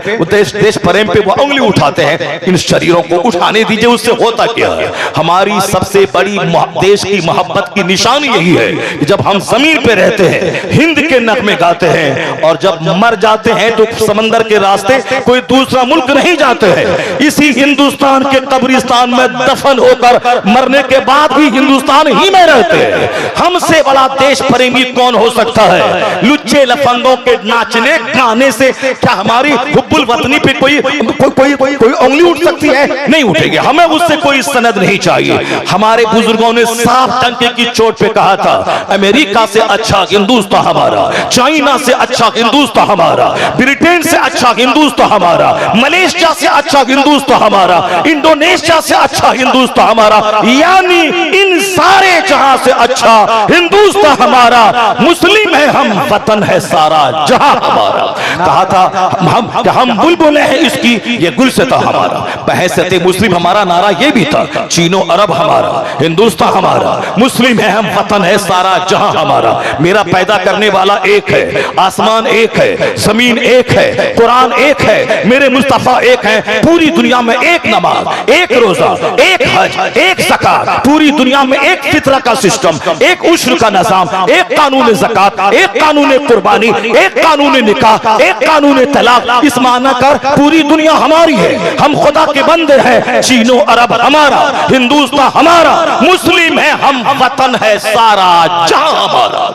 देश प्रेम पे वो उंगली उठाते हैं। इन शरीरों को उठाने दीजिए, उससे होता क्या है? हमारी सबसे बड़ी देश की मोहब्बत की निशानी यही है कि जब हम जमीन पे रहते हैं हिंद के नगमे गाते हैं, और जब मर जाते हैं तो समंदर के रास्ते कोई दूसरा मुल्क नहीं जाते हैं। इसी हिंदुस्तान के कब्रिस्तान में दफन होकर मरने के बाद भी हिंदुस्तान ही में रहते हैं। हमसे बड़ा देश प्रेमी कौन हो सकता है? लुच्चे लफंगों के नाचने गाने से क्या हमारी हुब्बुल वतनी पे कोई उंगली उठ सकती है? नहीं उठेगी। हमें उससे कोई सनद नहीं चाहिए। हमारे बुजुर्गों ने साफ डंके की चोट पे कहा था, अमेरिका से अच्छा हिंदुस्तान हमारा, चाइना से अच्छा हिंदुस्तान हमारा, ब्रिटेन से अच्छा हिंदुस्तान हमारा, मलेशिया से अच्छा हिंदुस्तान हिंदुस्तान हमारा, इंडोनेशिया से अच्छा हिंदुस्तान हमारा, यानी इन सारे जहां से अच्छा हिंदुस्तान हमारा। मुस्लिम है हम, वतन है सारा जहां हमारा। कहा था हम बुलबुलें हैं इसकी, ये गुलसिता हमारा। बहैसियत मुस्लिम हमारा नारा ये भी था, चीनो अरब हमारा, हिंदुस्तान हमारा, मुस्लिम है हम, वतन है सारा जहां हमारा। मेरा पैदा करने वाला एक है, आसमान एक है, जमीन एक है, कुरान एक है, मेरे मुस्तफा एक है। पूरी दुनिया में एक नमाज, एक रोजा, एक हज, एक ज़कात, पूरी दुनिया में एक फितरा का सिस्टम, एक उश्र का निज़ाम, एक कानून ज़कात, एक कानून कुर्बानी, एक कानून निकाह, एक कानून तलाक। इस माना कर पूरी दुनिया हमारी है, हम खुदा के बंदे हैं। चीनो अरब हमारा, हिंदुस्तान हमारा, मुस्लिम है हम, वतन है सारा जहां हमारा।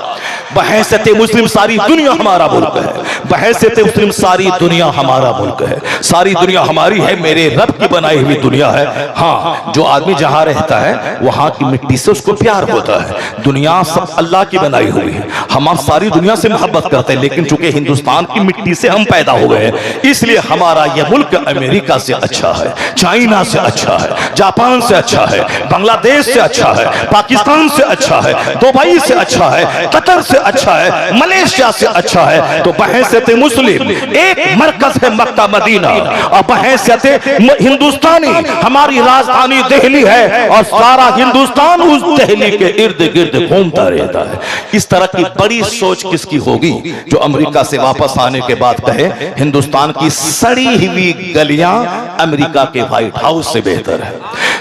बहैसियत मुस्लिम सारी दुनिया हमारा मुल्क है, बहैसियत मुस्लिम सारी दुनिया हमारा मुल्क है, सारी दुनिया हमारी है, मेरे रब की बनाई हुई दुनिया है। हाँ, जो आदमी जहां रहता है वहां की मिट्टी से उसको प्यार होता है। दुनिया सब अल्लाह की बनाई हुई है, हम सारी दुनिया से मोहब्बत करते हैं, लेकिन चूंकि हिंदुस्तान की मिट्टी से हम पैदा हो गए हैं, इसलिए हमारा यह मुल्क अमेरिका से अच्छा है, चाइना से अच्छा है, जापान से अच्छा है, बांग्लादेश से अच्छा है, पाकिस्तान से अच्छा है, दुबई से अच्छा है, कतर से अच्छा है, मलेशिया से अच्छा है। तो बहैसियत मुस्लिम एक मरकज है मक्का मदीना, और बहैसियत हिंदुस्तानी हमारी राजधानी दिल्ली है, और सारा हिंदुस्तान उस दिल्ली के इर्द गिर्द घूमता रहता है। इस तरह की बड़ी सोच किसकी होगी जो अमेरिका से वापस आने के बाद कहे हिंदुस्तान की सड़ी हुई गलियां अमेरिका के व्हाइट हाउस से बेहतर है,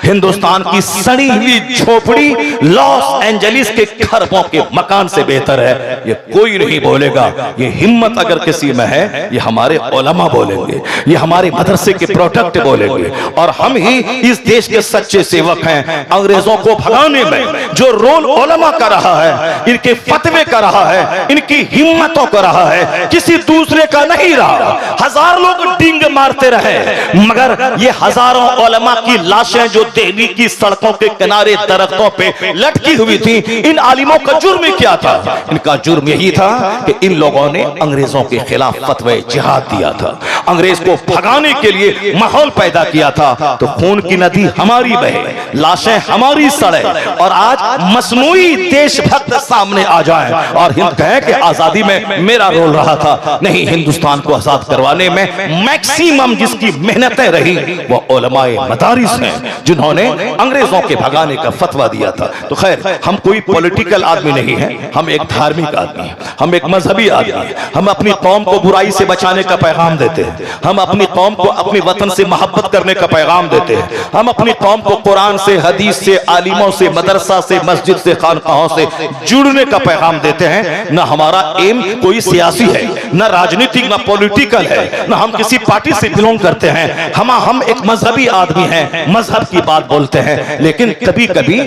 हिंदुस्तान की सड़ी हुई झोपड़ी लॉस एंजलिस के खरबों के मकान से बेहतर है। ये कोई नहीं बोलेगा, ये हिम्मत अगर किसी में है ये हमारे उलमा बोलेंगे, ये हमारे मदरसे के प्रोडक्ट बोलेंगे, और हम ही इस देश के सच्चे सेवक हैं। अंग्रेजों को भगाने में जो रोल उलमा का रहा है, इनके फतवे का रहा है, इनकी हिम्मतों का रहा है, किसी दूसरे का नहीं रहा। हजार लोग डिंग मारते रहे, मगर ये हजारों उलमा की लाशें जो दिल्ली की सड़कों के किनारे दरख्तों पे लटकी हुई थी, इन आलिमों का जुर्म क्या था? इनका जुर्म यही था कि इन लोगों ने अंग्रेजों के खिलाफ फतवे जिहाद दिया था, अंग्रेज को भगाने के लिए माहौल पैदा किया था। तो खून की नदी हमारी बहे, लाशें हमारी सड़े, और आज मसनूई देशभक्त सामने आ जाए और हिंद कहे कि आजादी में मेरा रोल रहा था। नहीं, हिंदुस्तान को आजाद करवाने में मैक्सिमम जिसकी मेहनतें रही वो उलमाए मदारिस हैं, जिन्होंने अंग्रेजों के भगाने का फतवा दिया था। तो खैर, हम कोई पॉलिटिकल आदमी नहीं है, हम एक धार्मिक आदमी है, हम एक मजहबी आदमी है। हम अपनी कौम को बुराई से बचाने का पैगाम देते हैं, हम अपनी कौम को अपने वतन से मोहब्बत करने का पैगाम देते हैं, हम अपनी कौम को कुरान से, हदीस से, आलिमों से, मदरसा से, मस्जिद से, खानकाहों से जुड़ने का पैगाम देते हैं। न हमारा एम कोई सियासी है, न राजनीतिक, न पॉलिटिकल है, न हम किसी पार्टी से बिलोंग करते हैं। हम एक मजहबी आदमी हैं, मजहब की बात बोलते हैं, लेकिन कभी कभी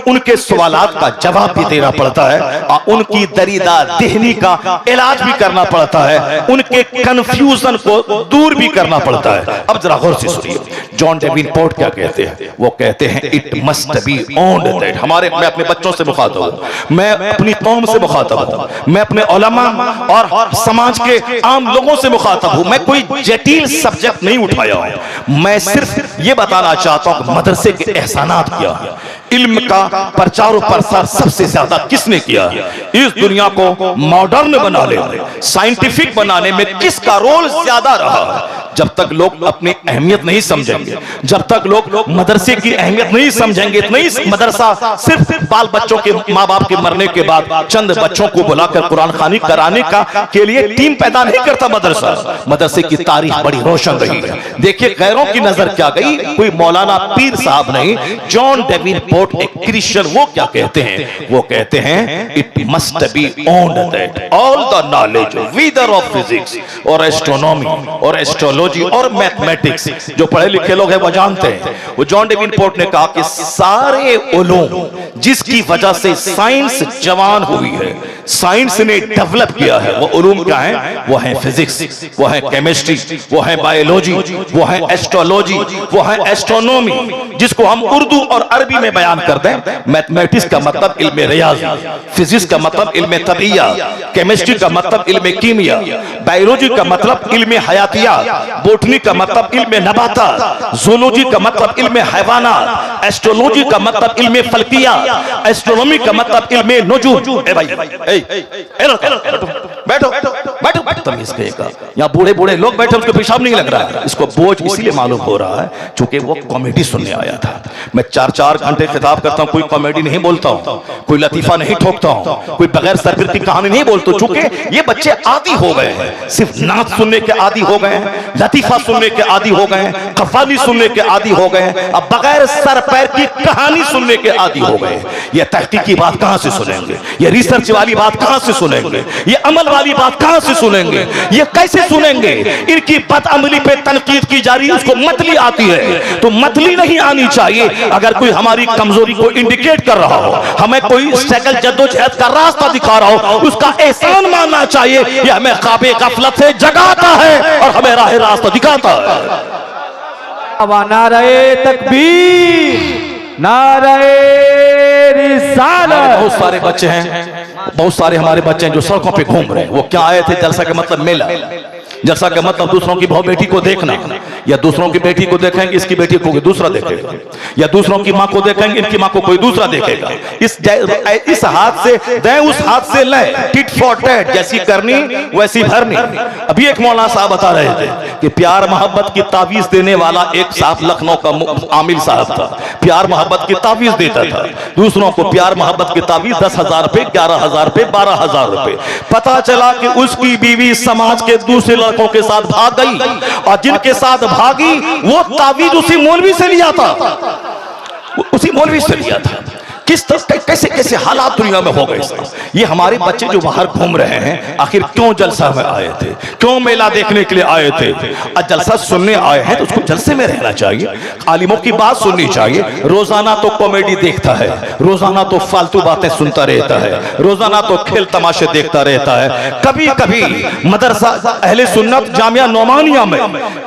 उनके सवालात का जवाब भी देना पड़ता है, और उनकी दरीदा देहनी का इलाज भी करना पड़ता है, उनके कंफ्यूजन को दूर भी करना पड़ता है। अब जरा गौर से सुनिए, जॉन डेविनपोर्ट क्या कहते हैं? वो कहते हैं it must be owned that. मैं अपने बच्चों से मुखातब हूं, मैं अपनी कौम से मुखातब हूं, मैं अपने उलमा और समाज के आम लोगों से मुखातब हूं। मैं कोई जटिल सब्जेक्ट नहीं उठाया हूं, मैं सिर्फ ये बताना चाहता हूं मदरसे के एहसानात क्या है, इल्म का प्रचार और प्रसार सबसे ज्यादा किसने किया है, इस दुनिया को मॉडर्न बनाने में, साइंटिफिक बनाने में किसका रोल ज्यादा रहा है। जब तक लोग अपनी अहमियत नहीं समझेंगे, जब तक लोग मदरसे की अहमियत नहीं समझेंगे, नहीं, मदरसा सिर्फ बाल बच्चों के माँ बाप के मरने के बाद चंद बच्चों को बुलाकर कुरान खानी कराने का के लिए टीम पैदा नहीं करता मदरसा। मदरसे की तारीख बड़ी रोशन रही है। देखिए गैरों की नजर क्या गई, कोई मौलाना पीर साहब नहीं, जॉन डेविनपोर्ट एक क्रिश्चियन, वो क्या कहते हैं? वो कहते हैं it must be owned that all the knowledge whether of physics और एस्ट्रोनॉमी और एस्ट्रोलॉजी और मैथमेटिक्स, जो पढ़े लिखे लोग हैं वो जानते हैं। वो जॉन डेविनपोर्ट ने कहा कि सारे उलूम जिसकी वजह से साइंस जवान हुई है, साइंस ने डेवलप किया है, वो उलूम क्या है? वो है फिजिक्स, वो है केमिस्ट्री, वो है बायोलॉजी, वो है एस्ट्रोलॉजी, वो है एस्ट्रोनॉमी, जिसको हम उर्दू और अरबी में बयान कर दें। मैथमेटिक्स का मतलब इल्म रियाजी, फिजिक्स का मतलब इल्म तबिया, केमिस्ट्री का मतलब इल्म कीमिया, बायोलॉजी का मतलब इल्म हयातियात, बोटनी का मतलब इल्म नबातात, जूलॉजी का मतलब इल्म हैवानात, एस्ट्रोलॉजी का मतलब इल्म फल्किया, एस्ट्रोनॉमी का मतलब इल्म नुजूम। ए भाई बैठो बैठो बैठो, तमीज कहेगा। यहाँ बूढ़े बूढ़े लोग बैठे, उसको पेशाब नहीं लग रहा है। इसको बोझ इसलिए मालूम हो रहा है क्योंकि वो कॉमेडी सुनने आया था। मैं 4-4 घंटे खिताब करता हूँ, कोई कॉमेडी नहीं बोलता हूँ, कोई लतीफा नहीं ठोकता हूँ, कोई बगैर सरफिर की कहानी नहीं बोलता, चूंकि ये बच्चे आदी हो गए हैं, सिर्फ नाच सुनने के आदी हो गए हैं, लतीफा सुनने के आदी हो गए हैं, कव्वाली सुनने के आदी हो गए हैं, अब बगैर सर पैर की कहानी सुनने के आदी हो गए। ये तहकीकी बात कहां से सुनेंगे? ये रिसर्च वाली बात कहां से सुनेंगे? ये अमल वाली बात कहां से सुनेंगे? ये कैसे सुनेंगे? इनकी बदअमली पे तनकीद की जा रही है, उसको मतली आती है, तो मतली नहीं आनी चाहिए। अगर कोई हमारी कमजोरी को इंडिकेट कर रहा हो, हमें कोई स्ट्रगल जद्दोजहद का रास्ता दिखा रहा हो, उसका एहसान मानना चाहिए। ये हमें ख्वाबे गफलत से जगाता है और हमें राह रास्ता दिखाता है। नारे तकबीर, नारे रिसालत। बहुत सारे बच्चे हैं, बहुत सारे हमारे बच्चे हैं जो सड़कों पे घूम रहे हैं। वो क्या आए थे? जलसा का मतलब मेला, जलसा का मतलब दूसरों की बहू बेटी को देखना, या दूसरों की बेटी को देखेंगे इसकी बेटी को कोई दूसरा देखेगा, या दूसरों की माँ को देखेंगे इनकी माँ को कोई दूसरा देखेगा। इस हाथ से दे उस हाथ से ले, टिट फॉर टैट, जैसी करनी वैसी भरनी। अभी एक मौलाना साहब बता रहे थे कि प्यार मोहब्बत की तावीज देने वाला एक साहब लखनऊ का आमिल साहब था। प्यार मोहब्बत की तावीज देता था दूसरों को, प्यार मोहब्बत की तावीज 10,000 रुपए, 11,000 रुपए, 12,000 रुपए। पता चला कि उसकी बीवी समाज के दूसरे लड़कों के साथ भाग गई, और जिनके साथ भागी वो तावीज उसी मौलवी से लिया था, उसी मौलवी से लिया था। किस तरह कैसे कैसे हालात दुनिया में हो गए। ये हमारे बच्चे जो बाहर घूम रहे हैं, आखिर क्यों जलसा में आए थे? क्यों मेला देखने के लिए आए थे? आज जलसा सुनने आए हैं तो उसको जलसे में रहना चाहिए, आलिमों की बात सुननी चाहिए। रोजाना तो कॉमेडी देखता है, रोजाना तो फालतू बातें सुनता रहता है, रोजाना तो खेल तमाशे देखता रहता है। कभी कभी मदरसा अहले सुन्नत जामिया नौमानिया में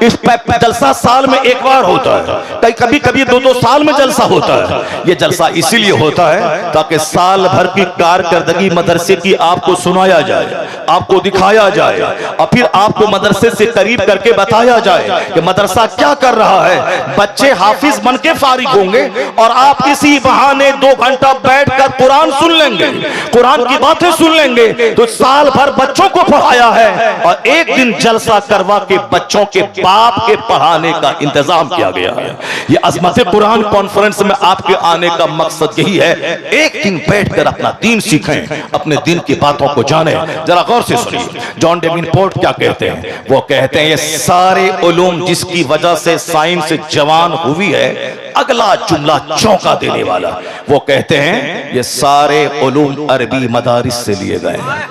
इस जलसा साल में एक बार होता है, कभी कभी 2-2 साल में जलसा होता है। ये जलसा इसीलिए होता है ताकि साल भर की कारकर्दगी मदरसे की आपको सुनाया जाए, आपको दिखाया जाए, और फिर आपको मदरसे से करीब करके बताया जाए कि मदरसा क्या कर रहा है। बच्चे हाफिज बन के फारिग होंगे और आप इसी बहाने 2 घंटा बैठकर कुरान सुन लेंगे, कुरान की बातें सुन लेंगे। तो साल भर बच्चों को पढ़ाया है और एक दिन जलसा करवा के बच्चों के बाप के पढ़ाने का इंतजाम किया गया है। ये अज़मत कुरान कॉन्फ्रेंस में आपके आने का मकसद यही है, एक दिन बैठकर अपना दीन सीखें, अपने दीन की बातों को जाने। जरा गौर से सुनिए जॉन डेवेनपोर्ट क्या कहते हैं। वो कहते हैं ये सारे उलूम जिसकी वजह से साइंस जवान हुई है, अगला जुमला चौंका देने वाला। वो कहते हैं ये सारे उलूम अरबी मदारिस से लिए गए हैं।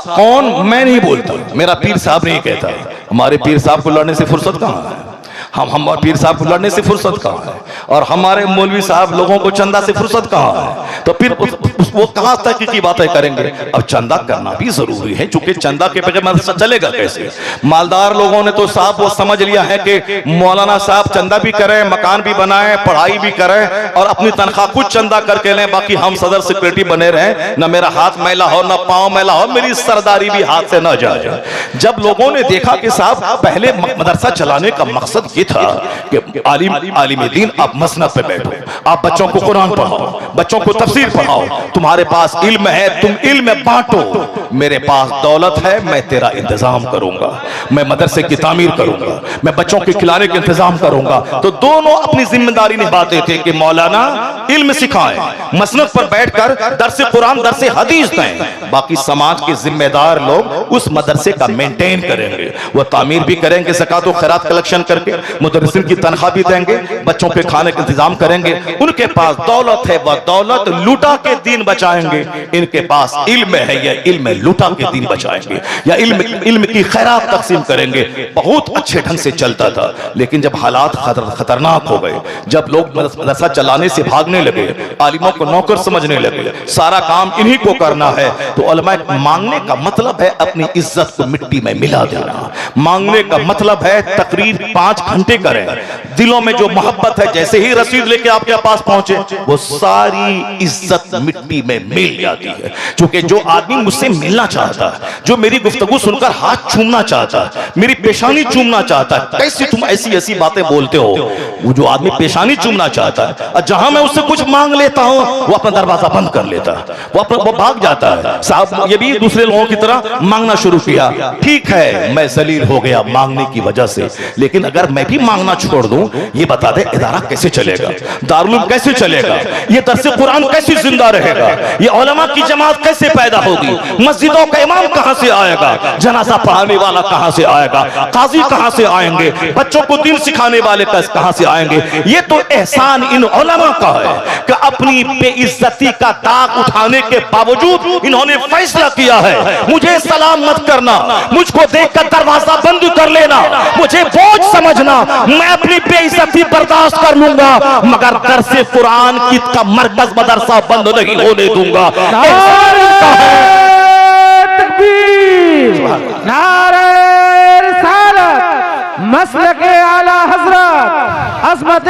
कौन? मैं नहीं बोलता, मेरा पीर साहब नहीं कहता। हमारे पीर साहब को लड़ने से फुर्सत कहां है? हम पीर साहब को लड़ने से फुर्सत कहां है? और हमारे मौलवी साहब लोगों को चंदा से फुर्सत कहां है? तो फिर वो कहां तक की बातें करेंगे? अब चंदा करना भी जरूरी है, क्योंकि चंदा के बगैर मदरसा चलेगा कैसे? मालदार लोगों ने तो साहब वो समझ लिया है कि मौलाना साहब चंदा भी करें, मकान भी बनाएं, पढ़ाई भी करें और अपनी तनख्वाह कुछ चंदा करके लें, बाकी हम सदर सेक्रेटरी बने रहें, ना मेरा हाथ मैला हो, ना पांव मैला हो, मेरी सरदारी भी हाथ से ना जाए। जब लोगों ने देखा कि साहब पहले मदरसा चलाने का मकसद ये था कि आलिम दीन आप मसनद पे बैठो, आप बच्चों को कुरान पढ़ाओ, बच्चों को तफसीर पढ़ाओ, तुम्हारे पास इल्म है तुम इल्म बांटो, मेरे पास दौलत है मैं तेरा इंतजाम करूंगा, मैं मदरसे की तामीर करूंगा, मैं बच्चों के खिलाने का इंतजाम करूंगा। तो दोनों अपनी जिम्मेदारी निभाते थे कि मौलाना इल्म सिखाएं, मसनद पर बैठकर दरसे कुरान दरसे हदीस दें, बाकी समाज के जिम्मेदार लोग उस मदरसे का मेंटेन करेंगे, वो तामीर भी करेंगे, ज़कात और खैरात कलेक्शन करके मुदर्रिसिन की तनख्वाह भी देंगे, बच्चों के खाने का इंतजाम करेंगे। उनके पास दौलत है, वह दौलत लूटा के दीन बचाएंगे। इनके पास इल्म है, यह इल्म लूटा के दीन बचाएंगे, या इल्म की खैरात तकसीम करेंगे। बहुत अच्छे ढंग से चलता था, लेकिन जब हालात खतरनाक हो गए, जब लोग मदरसा चलाने से भागने लगे, आलिमों को नौकर समझने लगे, सारा काम इन्हीं को करना है, तो उलमा मांगने का मतलब है अपनी इज्जत को मिट्टी में मिला देना। मांगने का मतलब है तकरीर 5 घंटे करें, दिलों में जो मोहब्बत है जैसे ही रसीद लेके आपके पास पहुंचे वो सारी इज्जत मिट्टी में मिल जाती है। क्योंकि जो आदमी मुझसे मिलना चाहता है, जो मेरी गुफ्तगू सुनकर हाथ चूमना चाहता है, मेरी पेशानी चूमना चाहता है, कैसे तुम ऐसी ऐसी बातें बोलते हो, वो जो आदमी पेशानी चूमना चाहता है और जहां मैं उससे कुछ मांग लेता हूं वो अपना दरवाजा बंद कर लेता है, वो भाग जाता है। साहब ये भी दूसरे लोगों की तरह मांगना शुरू किया, ठीक है मैं जलील हो गया मांगने की वजह से, लेकिन अगर मैं भी मांगना छोड़ दूं ये बता दे इदारा कैसे चलेगा, दारुल कैसे चलेगा, ये दर्स कुरान कैसे जिंदा रहेगा, ये उलमा की जमात कैसे पैदा होगी, मस्जिदों का इमाम कहां से आएगा, जनाजा पढ़ाने वाला कहां से आएगा, काजी कहां से आएंगे, बच्चों को दीन सिखाने वाले कहां से आएंगे। ये तो एहसान इन उलमा का है कि अपनी बेइज्जती का दाग उठाने के बावजूद इन्होंने फैसला किया है मुझे सलाम मत करना, मुझको देखकर दरवाजा बंद कर लेना, मुझे बोझ समझना, मैं अपनी बेइज्जती बर्दाश्त कर लूंगा मगर दरसे कुरान की का मरकज मदरसा बंद नहीं होने दूंगा। तकबीर, नारे रिसालत, मसलके आला हजरत, अज़मत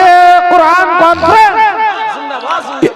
कुरान कॉन्फ्रेंस।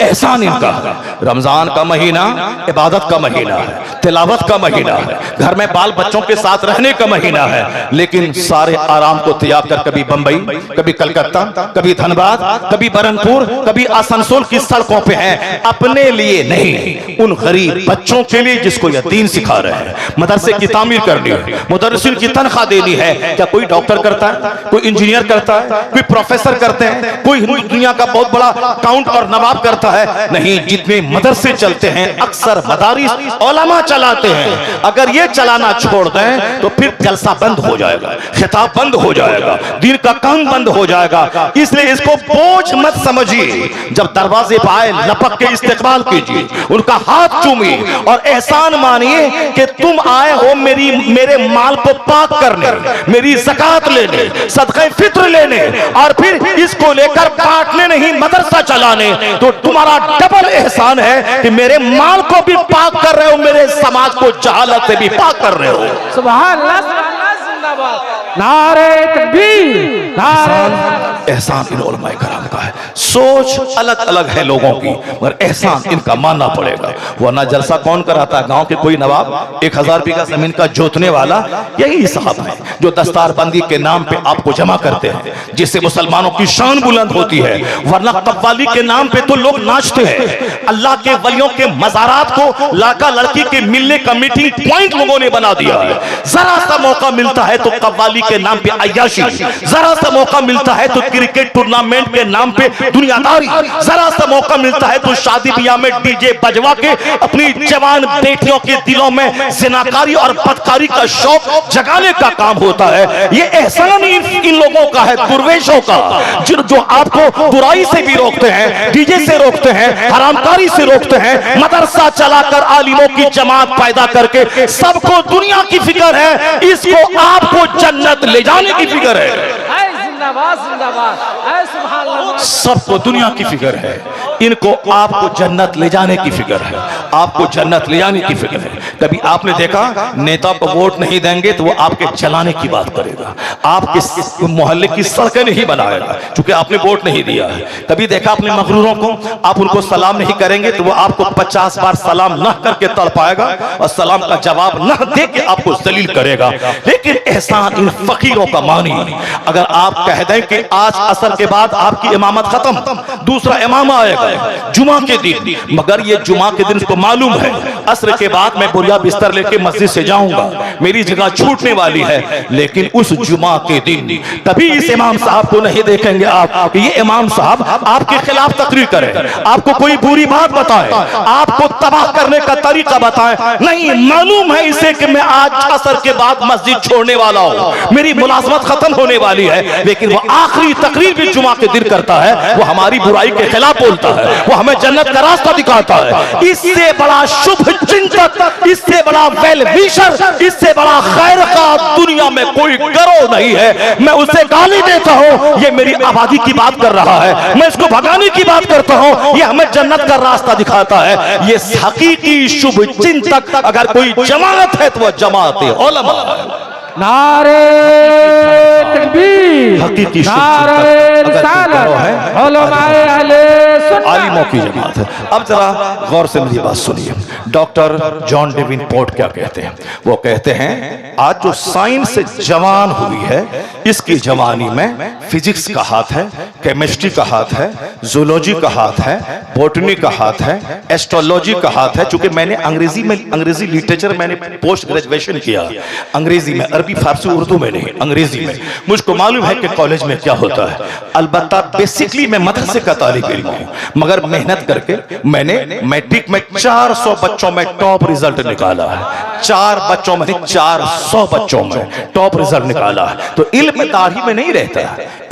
एहसान इनका है। रमजान का महीना इबादत का महीना है, तिलावत का महीना है, घर में बाल बच्चों के साथ रहने का महीना है, लेकिन सारे आराम को त्याग कर कभी बंबई, कभी कलकत्ता, कभी धनबाद, कभी बरनपुर, कभी आसनसोल की सड़कों पे हैं, अपने लिए नहीं उन गरीब बच्चों के लिए जिसको यह दीन सिखा रहे हैं। मदरसे की तामीर करनी है, मुदर्रिसिन की तनख्वाह देनी है। क्या कोई डॉक्टर करता है, कोई इंजीनियर करता है, कोई प्रोफेसर करते हैं, कोई दुनिया का बहुत बड़ा काउंट और नवाब करता है? नहीं, जितने मदरसे चलते हैं अक्सर मदारिस उलमा चलाते हैं। अगर ये चलाना छोड़ दें तो फिर जलसा बंद हो जाएगा, खिताब बंद हो जाएगा, दीन का काम बंद हो जाएगा। इसलिए इसको बोझ मत समझिए, जब दरवाजे पर आए लपक के इस्तकबाल कीजिए, उनका हाथ चूमिए और एहसान मानिए कि तुम आए हो मेरे माल को पाक करने, मेरी ज़कात लेने, सदक़े फित्र लेने और फिर इसको लेकर बांटने नहीं मदरसा चलाने। तो तुम्हारा डबल एहसान है कि मेरे माल को भी पाक कर रहे हो, मेरे समाज को जहालत से भी पाक कर रहे हो। सुभान अल्लाह, जिंदाबाद, नारे तकबीर, नारे। एहसान इन उलमाए कराम का है। सोच अलग अलग है लोगों की, मगर एहसान इनका मानना पड़ेगा। वरना जलसा कौन कराता है? गांव के कोई नवाब 1000 बीघा जमीन का जोतने वाला यही साहब है जो दस्तारबंदी के नाम पे आपको जमा करते हैं, जिससे मुसलमानों की शान बुलंद होती है। वरना कव्वाली के नाम पे तो लोग नाचते हैं। अल्लाह के वलियों के मज़ारात को लड़का लड़की के मिलने का मीटिंग पॉइंट लोगों ने बना दिया है। जरा सा मौका मिलता है तो कव्वाली के नाम पे अय्याशी, जरा सा मौका मिलता है तो क्रिकेट टूर्नामेंट के नाम पे दुनियादारी, जरा सा मौका मिलता है तो शादी ब्याह में डीजे बजवा के अपनी जवान बेटियों के दिलों में जिनाकारी और बदकारी का शौक जगाने का काम होता है। ये एहसान इन लोगों का है, दुर्वेशों का, जो आपको बुराई से भी रोकते हैं, डीजे से रोकते हैं, हरामकारी से रोकते हैं, मदरसा चलाकर आलिमों की जमात पैदा करके सबको दुनिया की फिक्र है, इसको आपको जन्नत ले जाने की फिक्र है। जिंदाबाद, जिंदाबाद, सुभान अल्लाह। सबको दुनिया की फिक्र है, इनको आपको जन्नत ले जाने की फिक्र है, आपको जन्नत ले जाने की फिक्र है। कभी आपने देखा नेता को वोट नहीं देंगे तो वो आपके चलाने की बात करेगा, आपके मोहल्ले की सड़कें नहीं बनाएगा क्योंकि आपने वोट नहीं दिया है। कभी देखा अपने मगरूरों को, आप उनको सलाम नहीं करेंगे तो वो आपको 50 बार सलाम न करके तड़पाएगा और सलाम का जवाब न दे के आपको जलील करेगा। लेकिन एहसान इन फकीरों का मानिए। अगर आप कह दें कि आज असर के बाद आपकी इमामत खत्म, दूसरा इमाम आएगा जुमा के दिन, मगर ये जुमा के दिन इसको मालूम है असर के बाद मैं बोरिया बिस्तर लेके मस्जिद से जाऊंगा, मेरी जगह छूटने वाली है, लेकिन उस जुमा के दिन कभी इस इमाम साहब को नहीं देखेंगे आप, ये इमाम साहब आपके खिलाफ तकरीर करे, आपको कोई बुरी बात बताए, आपको तबाह करने का तरीका बताए। नहीं, मालूम है इसे कि मैं आज असर के बाद मस्जिद छोड़ने वाला हूं, मेरी मुलाजमत खत्म होने वाली है, लेकिन वो आखिरी तकरीर भी जुमा के दिन करता है, वो हमारी बुराई के खिलाफ बोलता है, वो हमें जन्नत का रास्ता दिखाता है। इससे बड़ा शुभ चिंतक, इससे बड़ा वेल विशर, इससे बड़ा खैर का दुनिया में कोई गरोह नहीं है। मैं उसे गाली देता हूं, ये मेरी आबादी की बात कर रहा है, मैं इसको भगाने की बात करता हूं, ये हमें जन्नत का रास्ता दिखाता है। ये हकीकी शुभ चिंतक अगर कोई जमात है तो वह जमात उलमा है। नारे तकबीर, हकीकी नारे रिसालत, उलमाए अहले सुन्नत। आलिमों की जमात है। अब जरा गौर से मेरी बात सुनिए। डॉक्टर जॉन डेवेनपोर्ट क्या कहते हैं? वो कहते हैं आज जो साइंस जवान हुई है, इसकी जवानी में फिजिक्स का हाथ है, केमिस्ट्री का हाथ है, जूलॉजी का हाथ है, बॉटनी का हाथ है, एस्ट्रोलॉजी का हाथ है। चूंकि मैंने अंग्रेजी लिटरेचर मैंने पोस्ट ग्रेजुएशन किया अंग्रेजी में, अरबी फारसी उर्दू में नहीं, अंग्रेजी में। मुझको मालूम है कि कॉलेज में क्या होता है। अलबत्ता बेसिकली मैं मदरसे का तालिब इल्म हूं, मगर मेहनत करके मैंने मैट्रिक में 400 बच्चों में टॉप रिजल्ट निकाला है। 400 बच्चों में टॉप रिजल्ट निकाला है। तो इल्म दाढ़ी में नहीं रहता,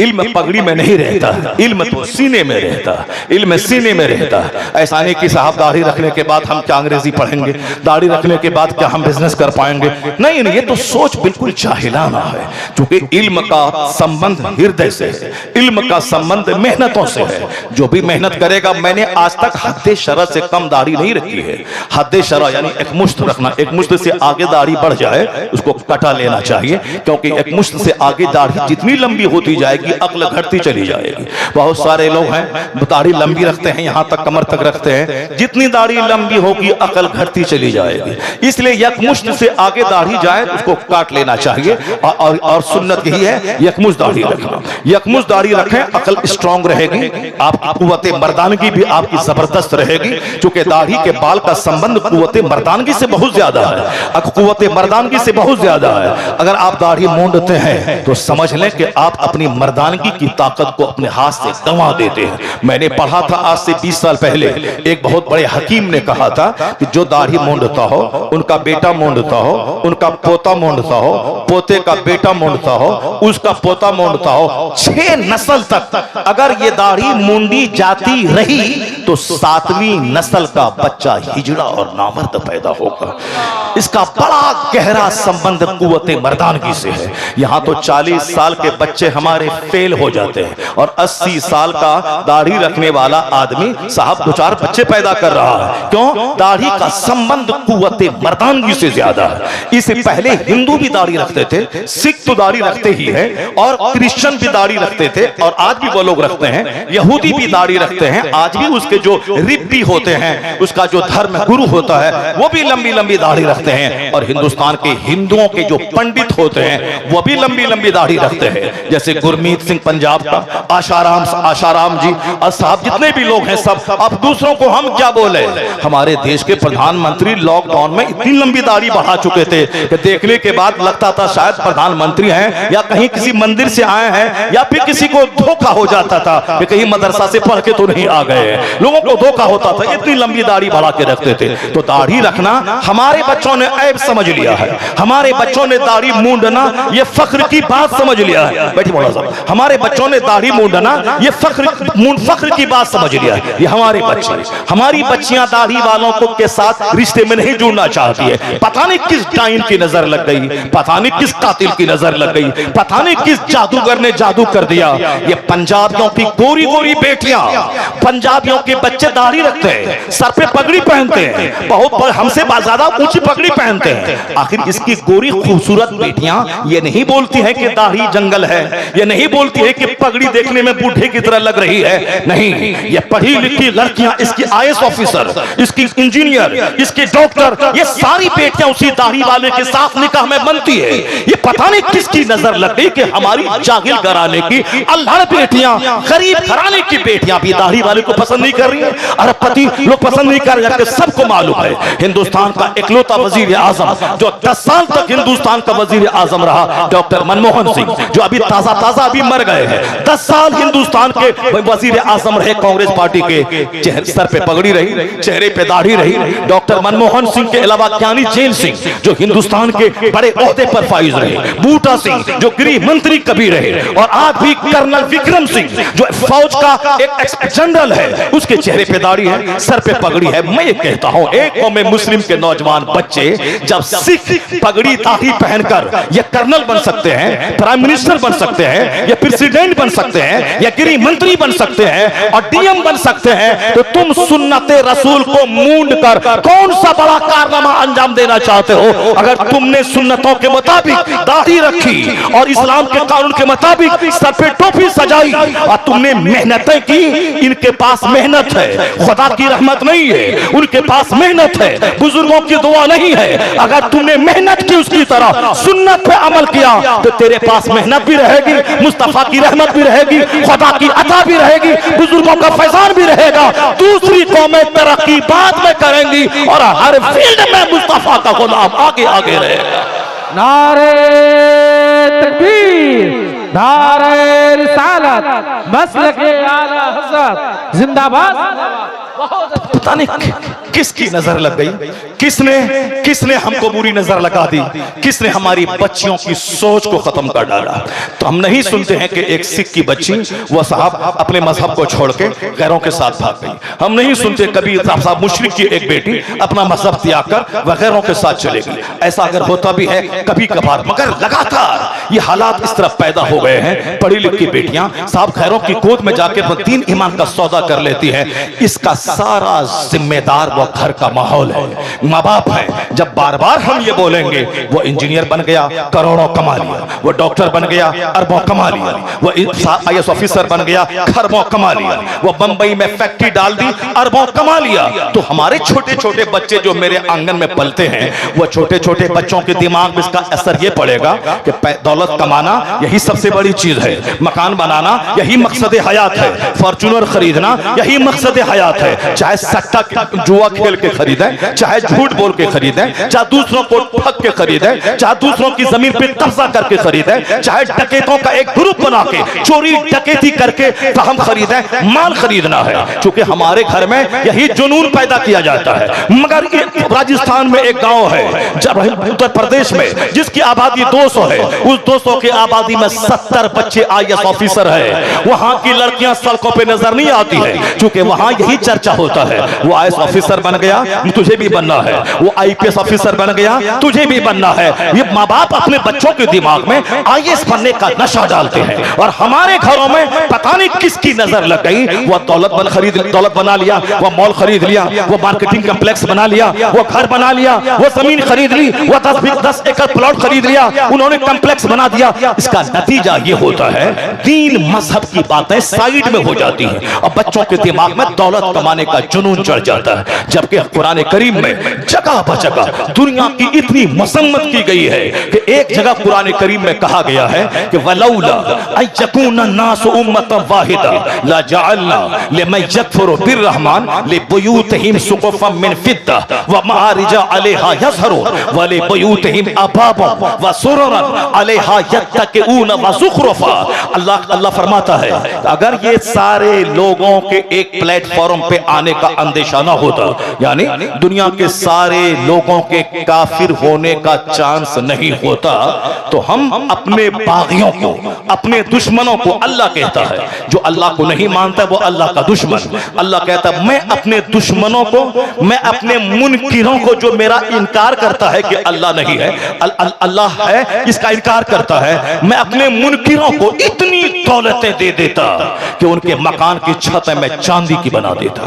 इल्म पगड़ी में नहीं रहता, इल्म तो सीने में रहता, इल्म सीने में रहता। ऐसा नहीं कि साहब दाढ़ी रखने के बाद हम क्या अंग्रेजी पढ़ेंगे, दाढ़ी रखने के बाद क्या हम बिजनेस कर पाएंगे। नहीं, ये तो सोच बिल्कुल जाहिलाना है। क्योंकि इल्म का संबंध हृदय से है, इल्म का संबंध मेहनतों से है। जो भी मेहनत करेगा, मैंने आज तक हद्दे शरअ से कम दाढ़ी नहीं रखी है। हद्दे शरअ यानी एक मुश्त रखना, एक मुश्त से आगे दाढ़ी बढ़ जाए उसको कटा लेना चाहिए, क्योंकि एक मुश्त से आगे दाढ़ी जितनी लंबी होती जाएगी अक्ल घटती चली जाएगी। बहुत सारे लोग हैं दाढ़ी लंबी रखते हैं, यहां तक कमर तक रखते हैं, जितनी दाढ़ी लंबी होगी अक्ल घटती चली जाएगी। इसलिए यकमुश्त से आगे दाढ़ी जाए उसको काट लेना चाहिए। और सुन्नत यही है यकमुश्त दाढ़ी रखना। यकमुश्त दाढ़ी रखें, अक्ल स्ट्रांग रहेगी, आपकी कुव्वते मर्दानगी भी आपकी जबरदस्त रहेगी। क्योंकि दाढ़ी के बाल का संबंध कुव्वते मर्दानगी से बहुत ज्यादा है, कुव्वते मर्दानगी से बहुत ज्यादा है। अगर आप दाढ़ी मूंढते हैं तो समझ लें कि आप अपनी मर्दानगी की ताकत को अपने हाथ से गंवा देते हैं। मैंने पढ़ा था आज से 20 साल पहले, एक बहुत बड़े हकीम ने कहा था कि जो दाढ़ी मूंढता हो, उनका बेटा मूंढता हो, उनका पोता मूंढता हो, पोते का बेटा मूंढता हो, उसका पोता मूंढता हो, 6 नस्ल तक अगर ये दाढ़ी मूंढी जाती रही तो 7वीं नस्ल का बच्चा हिजड़ा और नामर्द पैदा होगा। इसका बड़ा गहरा संबंध कुव्वते मर्दानगी से है। यहां तो 40 साल के बच्चे हमारे फेल हो जाते हैं और 80 साल का दाढ़ी रखने वाला आदमी साहब 2-4 बच्चे पैदा कर रहा है। क्यों? दाढ़ी का संबंध कुव्वते मर्दानगी से ज्यादा है। इससे पहले हिंदू भी दाढ़ी रखते थे, सिख तो दाढ़ी रखते ही है, और क्रिश्चियन भी दाढ़ी रखते थे, और आज भी वो लोग रखते हैं। यहूदी भी दाढ़ी रखते हैं, आज भी उसके जो रिब्बी होते हैं, उसका जो धर्म गुरु होता है, वो भी लंबी लंबी दाढ़ी रखते हैं। और हिंदुस्तान के हिंदुओं के जो पंडित होते हैं वो भी लंबी लंबी दाढ़ी रखते हैं। जैसे गुरमीत सिंह पंजाब का, आशाराम जी, और साहब जितने भी लोग हैं सब। अब दूसरों को हम क्या बोले? हमारे देश के प्रधानमंत्री लॉकडाउन में इतनी लंबी दाढ़ी बढ़ा चुके थे कि देखने के बाद लगता था शायद प्रधानमंत्री हैं या कहीं किसी मंदिर से आए हैं, या फिर किसी को धोखा हो जाता था कि कहीं मदरसा से पढ़ के तो नहीं आ गए हैं। लोगों को धोखा होता था, इतनी लंबी दाढ़ी बढ़ा के रखते थे। तो दाढ़ी रखना हमारे बच्चों ने ऐब समझ लिया है, हमारे बच्चों ने दाढ़ी मूंढना ये फख्र की बात समझ लिया है। बैठिए मौलाना साहब, हमारे बच्चों ने दाढ़ी मूंढना ये फख्र की बात समझ लिया है। ये हमारे बच्चे, हमारी बच्चियां दाढ़ी वालों को के साथ रिश्ते में नहीं जुड़ना चाहती है। पता नहीं किस डाइन की नजर लग गई, पता नहीं किस कातिल की नजर लग गई, पता नहीं किस जादूगर ने जादू कर दिया। ये पंजाबियों की गोरी गोरी बेटियां, पंजाबियों के बच्चे दाढ़ी रखते हैं, सर पे पगड़ी पहनते हैं, बहुत हमसे ज्यादा ऊंची पगड़ी पहनते हैं। आखिर इसकी गोरी खूबसूरत बेटियां ये नहीं बोलती हैं कि दाढ़ी जंगल है, ये नहीं बोलती है कि पगड़ी देखने में बूढ़े की तरह लग रही है। नहीं, ये पढ़ी लिखी लड़कियां, इसकी IAS ऑफिसर, इसकी इंजीनियर, इसके डॉक्टर, ये सारी बेटियां उसी दाढ़ी वाले के साथ निकाह में बनती है। ये पता नहीं किसकी नजर लग गई कि हमारी जाहिल घराने की अल्हड़ बेटियां, गरीब घराने की बेटियां भी दाढ़ी वाले को पसंद नहीं कर रही है। अरबपति लोग पसंद नहीं कर रहे। सबको मालूम है हिंदुस्तान का इकलौता वजीर आजम जो 10 साल तक हिंदुस्तान का वजीर आजम रहा, डॉक्टर मनमोहन सिंह, जो अभी ताजा अभी मर गए हैं। 10 साल हिंदुस्तान के वजीर आजम रहे कांग्रेस पार्टी के। सर पे पगड़ी रही, चेहरे पे दाढ़ी रही। डॉक्टर मनमोहन सिंह के अलावा ज्ञानी जैल सिंह जो हिंदुस्तान के बड़े ओहदे पर फाइज रहे, बूटा सिंह जो गृह मंत्री कभी रहे, और आज भी कर्नल विक्रम सिंह जो फौज का एक जनरल है, उसके चेहरे पे दाढ़ी है, सर पे पगड़ी है। मैं ये कहता हूं एक कौम मुस्लिम के नौजवान बच्चे बच्चे जब सिख पगड़ी दाढ़ी पहनकर ये कर्नल बन सकते हैं, प्राइम मिनिस्टर बन सकते हैं, या प्रेसिडेंट बन सकते हैं, या गृह मंत्री बन सकते हैं और डीएम बन सकते हैं, तो तुम सुन्नते रसूल को मूंड कर कौन सा बड़ा कारनामा अंजाम देना चाहते हो? अगर तुमने सुन्नतों के मुताबिक दाढ़ी रखी और इस्लाम के कानून के मुताबिक सर पे टोपी सजाई और तुमने मेहनतें की, इनके पास मेहनत है, खुदा की रहमत नहीं है, उनके पास मेहनत है, बुजुर्गों की दुआ नहीं है। अगर तुमने मेहनत की उसकी तरह सुन्नत पे अमल किया तो तेरे पास मेहनत भी रहेगी, मुस्तफा की रहमत भी रहेगी, खुदा की अता भी रहेगी, बुजुर्गों का फैजान भी रहेगा। दूसरी कौमें तरक्की बाद में करेंगी और हर फील्ड में मुस्तफा का गुलाम आगे आगे रहेगा। नारे तकबीर, नारे रिसालत, मसलके आला हज़रत जिंदाबाद। पता नहीं किसकी नजर लग गई, किसने हमको बुरी नजर लगा दी, किसने हमारी बच्चियों की सोच को खत्म कर डाला। तो हम नहीं सुनते हैं कि एक सिख की बच्ची वो साहब अपने मजहब को छोड़ के गैरों के साथ भाग गई। हम नहीं सुनते कभी साहब मुशरिक की एक बेटी अपना मजहब त्याग कर वह गैरों के साथ चले गई। ऐसा अगर होता भी है कभी कभार, मगर लगातार ये हालात इस तरह पैदा हो गए हैं। पढ़ी लिखी बेटियां साहब गैरों की गोद में जाकर दीन ईमान का सौदा कर लेती है। इसका सारा जिम्मेदार वो घर का माहौल है, माँ बाप है। जब बार बार हम ये बोलेंगे वो इंजीनियर बन गया करोड़ों कमा लिया, वो डॉक्टर बन गया अरबों कमा लिया, वो IAS ऑफिसर बन गया खरबों कमा लिया, वो बंबई में फैक्ट्री डाल दी अरबों कमा लिया, तो हमारे छोटे छोटे बच्चे जो मेरे आंगन में पलते हैं वो छोटे छोटे बच्चों के दिमाग में इसका असर ये पड़ेगा कि दौलत कमाना यही सबसे बड़ी चीज है, मकान बनाना यही मकसद हयात है, फॉर्च्यूनर खरीदना यही मकसद हयात है। चाहे सट्टा जुआ खेल के खरीदें, चाहे झूठ बोल के खरीदें, चाहे दूसरों को ठग के खरीदें, चाहे दूसरों की जमीन पे कब्जा करके खरीदें, चाहे डकैतों का एक ग्रुप बना के चोरी डकैती करके हम खरीदें, माल खरीदना है। क्योंकि हमारे घर में यही जुनून पैदा किया जाता है। मगर राजस्थान में एक गांव है, जब उत्तर प्रदेश में, जिसकी आबादी 200 है, उस 200 की आबादी में 70 बच्चे IAS ऑफिसर है। वहां की लड़कियां सड़कों पे नजर नहीं आती है, क्योंकि वहां यही चर्चा होता है वो IAS ऑफिसर बन गया तुझे भी बनना है, वो IPS ऑफिसर बन गया तुझे भी बनना है। ये माँ बाप अपने बच्चों के दिमाग में IAS बनने का नशा डालते हैं और हमारे घरों में पता नहीं किसकी नजर लग गई, वो दौलत बना लिया, वो मॉल खरीद लिया, वो मार्केटिंग कॉम्प्लेक्स बना लिया, वो घर बना लिया, वो जमीन खरीद ली, वो 10 एकड़ प्लॉट खरीद लिया, उन्होंने कॉम्प्लेक्स बना दिया। इसका नतीजा ये होता है दीन मजहब की बातें साइड में हो जाती हैं और बच्चों के दिमाग में दौलत कमाने का जुनून चढ़ जाता है। जबकि कुरान करीम में जगह बजगह दुनिया की इतनी मसम्मत की गई है कि एक जगह कुरान करीम में कहा गया है कि वलौला अयकुन अन्नास उम्मतन वाहिदा ला जअलना लिमन यकफुरु बिर्रहमान लिबुयूतिहिम सुक़ुफन मिन फिद्दा व मआरिजा अलैहा यज़हरून व लिबुयूतिहिम अबाबा व सुरुरन अलैहा यत्तकिऊन व ज़ुख़रुफा। अल्लाह फरमाता है अगर ये सारे लोगों के एक प्लेटफॉर्म पे आने का अंदेशा ना होता, यानी दुनिया के सारे लोगों के काफिर होने का चांस नहीं होता, तो हम अपने बागियों को, अपने दुश्मनों को, अल्लाह कहता है जो अल्लाह को नहीं मानता वो अल्लाह का दुश्मन, अल्लाह कहता है मैं अपने दुश्मनों को, मैं अपने मुनकिरों को, जो मेरा इनकार करता है कि अल्लाह नहीं है, अल्लाह है इसका इनकार करता है, मैं अपने मुनकिरों को इतनी दौलतें दे देता कि उनके मकान की छत में चांदी की बना देता,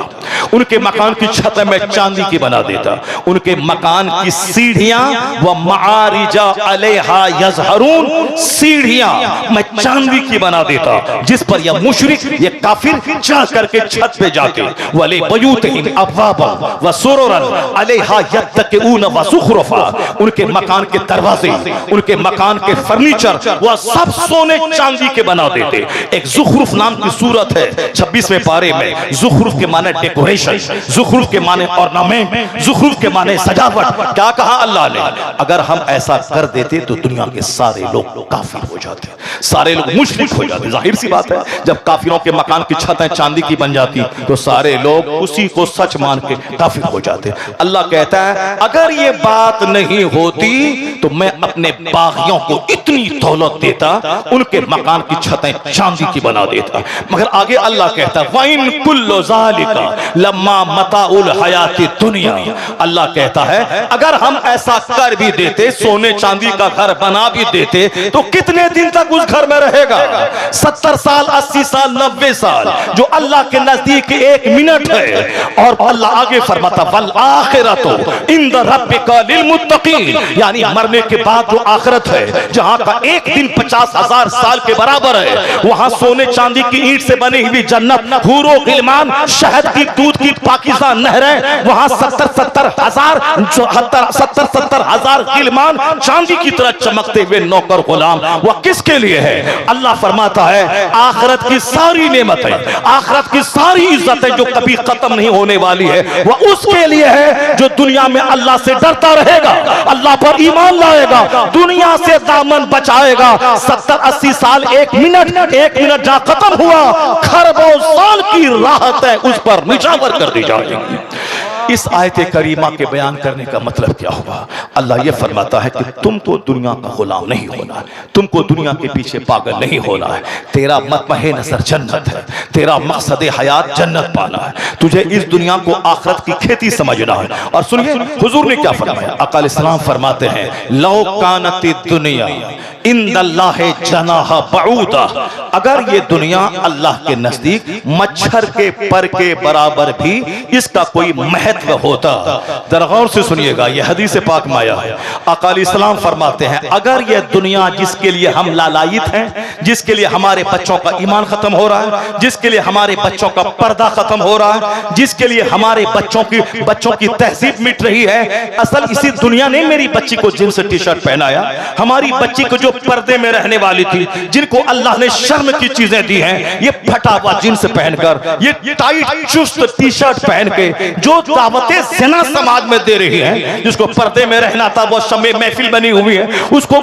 उनके मकान की छत में चांदी की बना देता, उनके मकान की सीढ़ियां व मआरिजा अलैहा यज़हरून, सीढ़ियां मैं चांदी की बना देता, जिस पर यह मुशरिक, ये काफिर चढ़ करके छत पे जाके वले बयूतिहिम अबवाबा व सुरुरन अलैहा यत्तकिऊन व ज़ुख़रुफा, उनके मकान के दरवाजे, उनके मकान के फर्नीचर वह सब सोने चांदी के बना देते। एक ज़ुख़रुफ नाम की सूरत है 26वें पारे में। ज़ुख़रुफ के माने डेकोरेशन, ज़ुख़रुफ के माने ऑर्नामेंट, ज़ुख़रुफ के माने सजावट। क्या कहा अल्लाह ने? अगर हम ऐसा कर देते तो दुनिया के सारे लोग काफिर हो जाते, सारे लोग मुशरिक हो जाते। जाहिर सी बात है जब काफिरों के मकान की छतें चांदी की बन जाती तो सारे लोग उसी को सच मान के काफिर हो जाते। अल्लाह कहता है अगर ये बात नहीं होती तो मैं अपने बागियों को इतनी दौलत देता, उनके मकान की छतें चांदी की बना देता। मगर आगे अल्लाह कहता है वाइन कुल्लु ज़ालिका जाएगा लम्मा मताउल हयाती दुनिया। अल्लाह कहता है अगर हम ऐसा कर भी देते, सोने चांदी का घर बना भी देते, तो कितने दिन तक उस घर में रहेगा? 70 साल, 80 साल, 90 साल, जो अल्लाह के नजदीक 1 मिनट है। और अल्लाह आगे फरमाता वल आखिरतु इंद रब्बिका लिल मुत्तकीन, यानी मरने के बाद जो आखिरत है, जहां का एक दिन 50,000 साल के बराबर है, वहां सोने चांदी की ईंट से बनी हुई जन्नत, हूरो गिलमान, शहद की दूध की पाकीज़ा नहरें, वहां 70 हजार गिलमान चांदी की तरह चमकते हुए नौकर गुलाम। वह किसके लिए है? अल्लाह फरमाता है आखिरत की सारी नेमतें, आखिरत की सारी इज्जतें जो कभी खत्म नहीं होने वाली है, वह उसके लिए है जो दुनिया में अल्लाह से डरता रहेगा, अल्लाह पर ईमान लाएगा, दुनिया से दामन बचाएगा। 70-80 साल, 1 मिनट जहां खत्म हुआ, खरबों साल की राहत है उस पर निछावर कर दी जाएगी। इस आयत करीमा के बयान करने का मतलब क्या हुआ? अल्लाह ये फरमाता है कि तुमको दुनिया का गुलाम नहीं होना है, तुमको दुनिया के पीछे पागल नहीं होना है। तेरा मतमहे नजर जन्नत है, तेरा मकसद हयात जन्नत पाना है, तुझे इस दुनिया को आखिरत की खेती समझना है। और सुनिए हुजूर ने क्या फरमाया, आका अलैहिस्सलाम फरमाते हैं लौ कानति दुनिया इंदल्लाहि जनाह बऊदा, अगर ये दुनिया अल्लाह के नजदीक मच्छर के पर के बराबर भी इसका कोई महत्व होता। जरा गौर से सुनिएगा, यह हदीस पाक में आया है। आका अलैहिस्सलाम फरमाते हैं अगर यह दुनिया जिसके लिए हम लालायित हैं, जिसके लिए हमारे बच्चों का ईमान खत्म हो रहा है, जिसके लिए हमारे बच्चों का पर्दा खत्म हो रहा है, जिसके लिए हमारे बच्चों की तहजीब मिट रही है, असल इसी दुनिया ने मेरी बच्ची को जींस टी शर्ट पहनाया, हमारी बच्ची को जो पर्दे में रहने वाली थी, जिनको अल्लाह ने शर्म की चीजें दी हैं, ये फटा हुआ जींस पहनकर, ये टाइट चुस्त टी शर्ट पहन के जो दावतें ज़िना समाज में दे रही हैं, जिसको पर्दे में रहना था, वो शमे महफिल बनी हुई है, उसको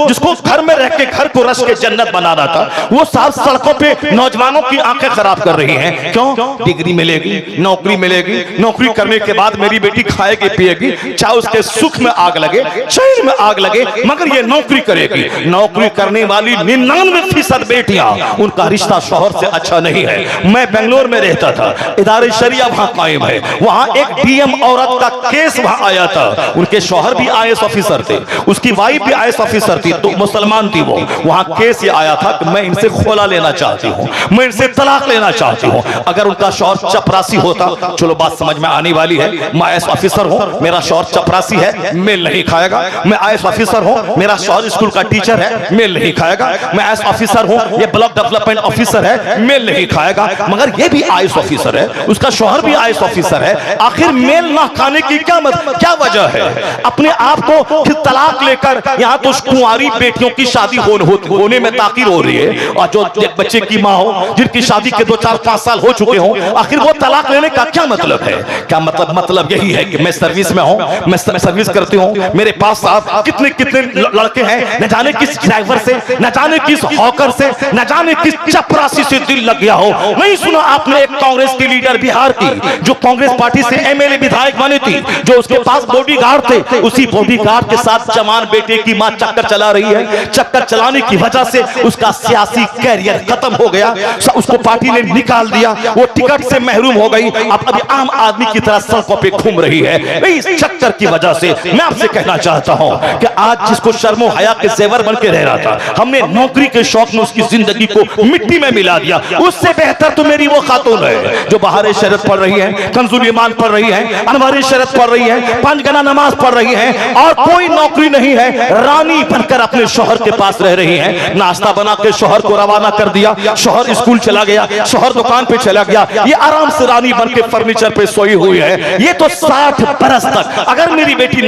जिसको घर में रह के घर को रश के जन्नत बनाना था, वो साफ सड़कों पे नौजवानों की आंखें खराब कर रही हैं। क्यों? डिग्री मिलेगी, नौकरी मिलेगी, नौकरी करने के बाद मेरी बेटी खाएगी पिएगी, चाहे उसके सुख में आग लगे, चैन में आग लगे, मगर ये नौकरी करेगी। नौकरी करने वाली 99% बेटियां, उनका रिश्ता शौहर से अच्छा नहीं है। मैं बेंगलोर में रहता था, इदारे शरिया वहां कायम है, वहां एक डीएम औरत का केस वहां आया था, उनके शौहर भी आईएएस ऑफिसर थे, उसकी वाइफ भी आईएएस ऑफिसर थी, तो मुसलमान थी वो। वहां केस ये आया था कि मैं इनसे खोला लेना चाहती हूँ, मैं इनसे तलाक लेना चाहती हूँ। अगर उनका शौहर चपरासी होता, चलो बात समझ में आने वाली है, मैं आईएएस ऑफिसर हूँ, मेरा शौहर चपरासी है, मेल नहीं खाएगा। मैं आईएएस ऑफिसर हूँ, मेरा शौहर स्कूल का टीचर है, मेल नहीं खाएगा। मैं आईएएस ऑफिसर हूँ, ये ब्लॉक डेवलपमेंट ऑफिसर है, मेल नहीं खाएगा। मगर ये भी आईएएस ऑफिसर है, उसका शौहर भी आईएएस ऑफिसर है, आखिर मेल ना खाने की क्या वजह है? अपने आप को फिर तलाक लेकर यहाँ तो कुंवारी बेटियों की शादी होने में ताकीर हो रही है, और जो एक बच्चे की माँ हो, जिनकी शादी के 2, 4, 5 साल हो चुके हों, आखिर वो तलाक लेने का क्या मतलब है? क्या मतलब यही है कि मैं सर्विस में हूँ, मैं सर्विस करती हूँ, मेरे पास कितने लड़के हैं, न जाने किस ड्राइवर से, न जाने किस हॉकर से, न जाने किस चपरासी से दिल लग गया हो। नहीं सुना आपने एक कांग्रेस की लीडर बिहार की, जो कांग्रेस पार्टी से एमएलए विधायक बनी थी, जो उसके पास बॉडीगार्ड थे, उसी बॉडीगार्ड के साथ जवान बेटे की मां चक्कर चला रही है। चक्कर चलाने की वजह से उसका सियासी कैरियर खत्म हो गया, उसको पार्टी ने निकाल दिया, वो टिकट से महरूम हो गई, अब अभी आम आदमी की तरह सड़कों पे घूम रही है। इस चक्कर की वजह से मैं आपसे कहना चाहता हूं कि आज जिसको शर्मो हया के जेवर बन के रह रहा था, हमने नौकरी के शौक में उसकी जिंदगी को मिट्टी में मिला दिया। उससे बेहतर तो मेरी वो खातून है जो बाहर शरीयत पढ़ रही है, कंजुल ईमान पढ़ रही है, अनवारी शरीयत पढ़ रही है, 5 गना नमाज पढ़ रही है, और कोई नौकरी नहीं है, रानी बनकर अपने शौहर के पास रह रही है। नाश्ता बना के शौहर को रवाना कर दिया, शौहर स्कूल चला गया, शौहर दुकान पे चला गया, ये आराम से रानी बन के फर्नीचर पे सोई हुई है। ये तो 60 बरस तक, अगर मेरी बेटी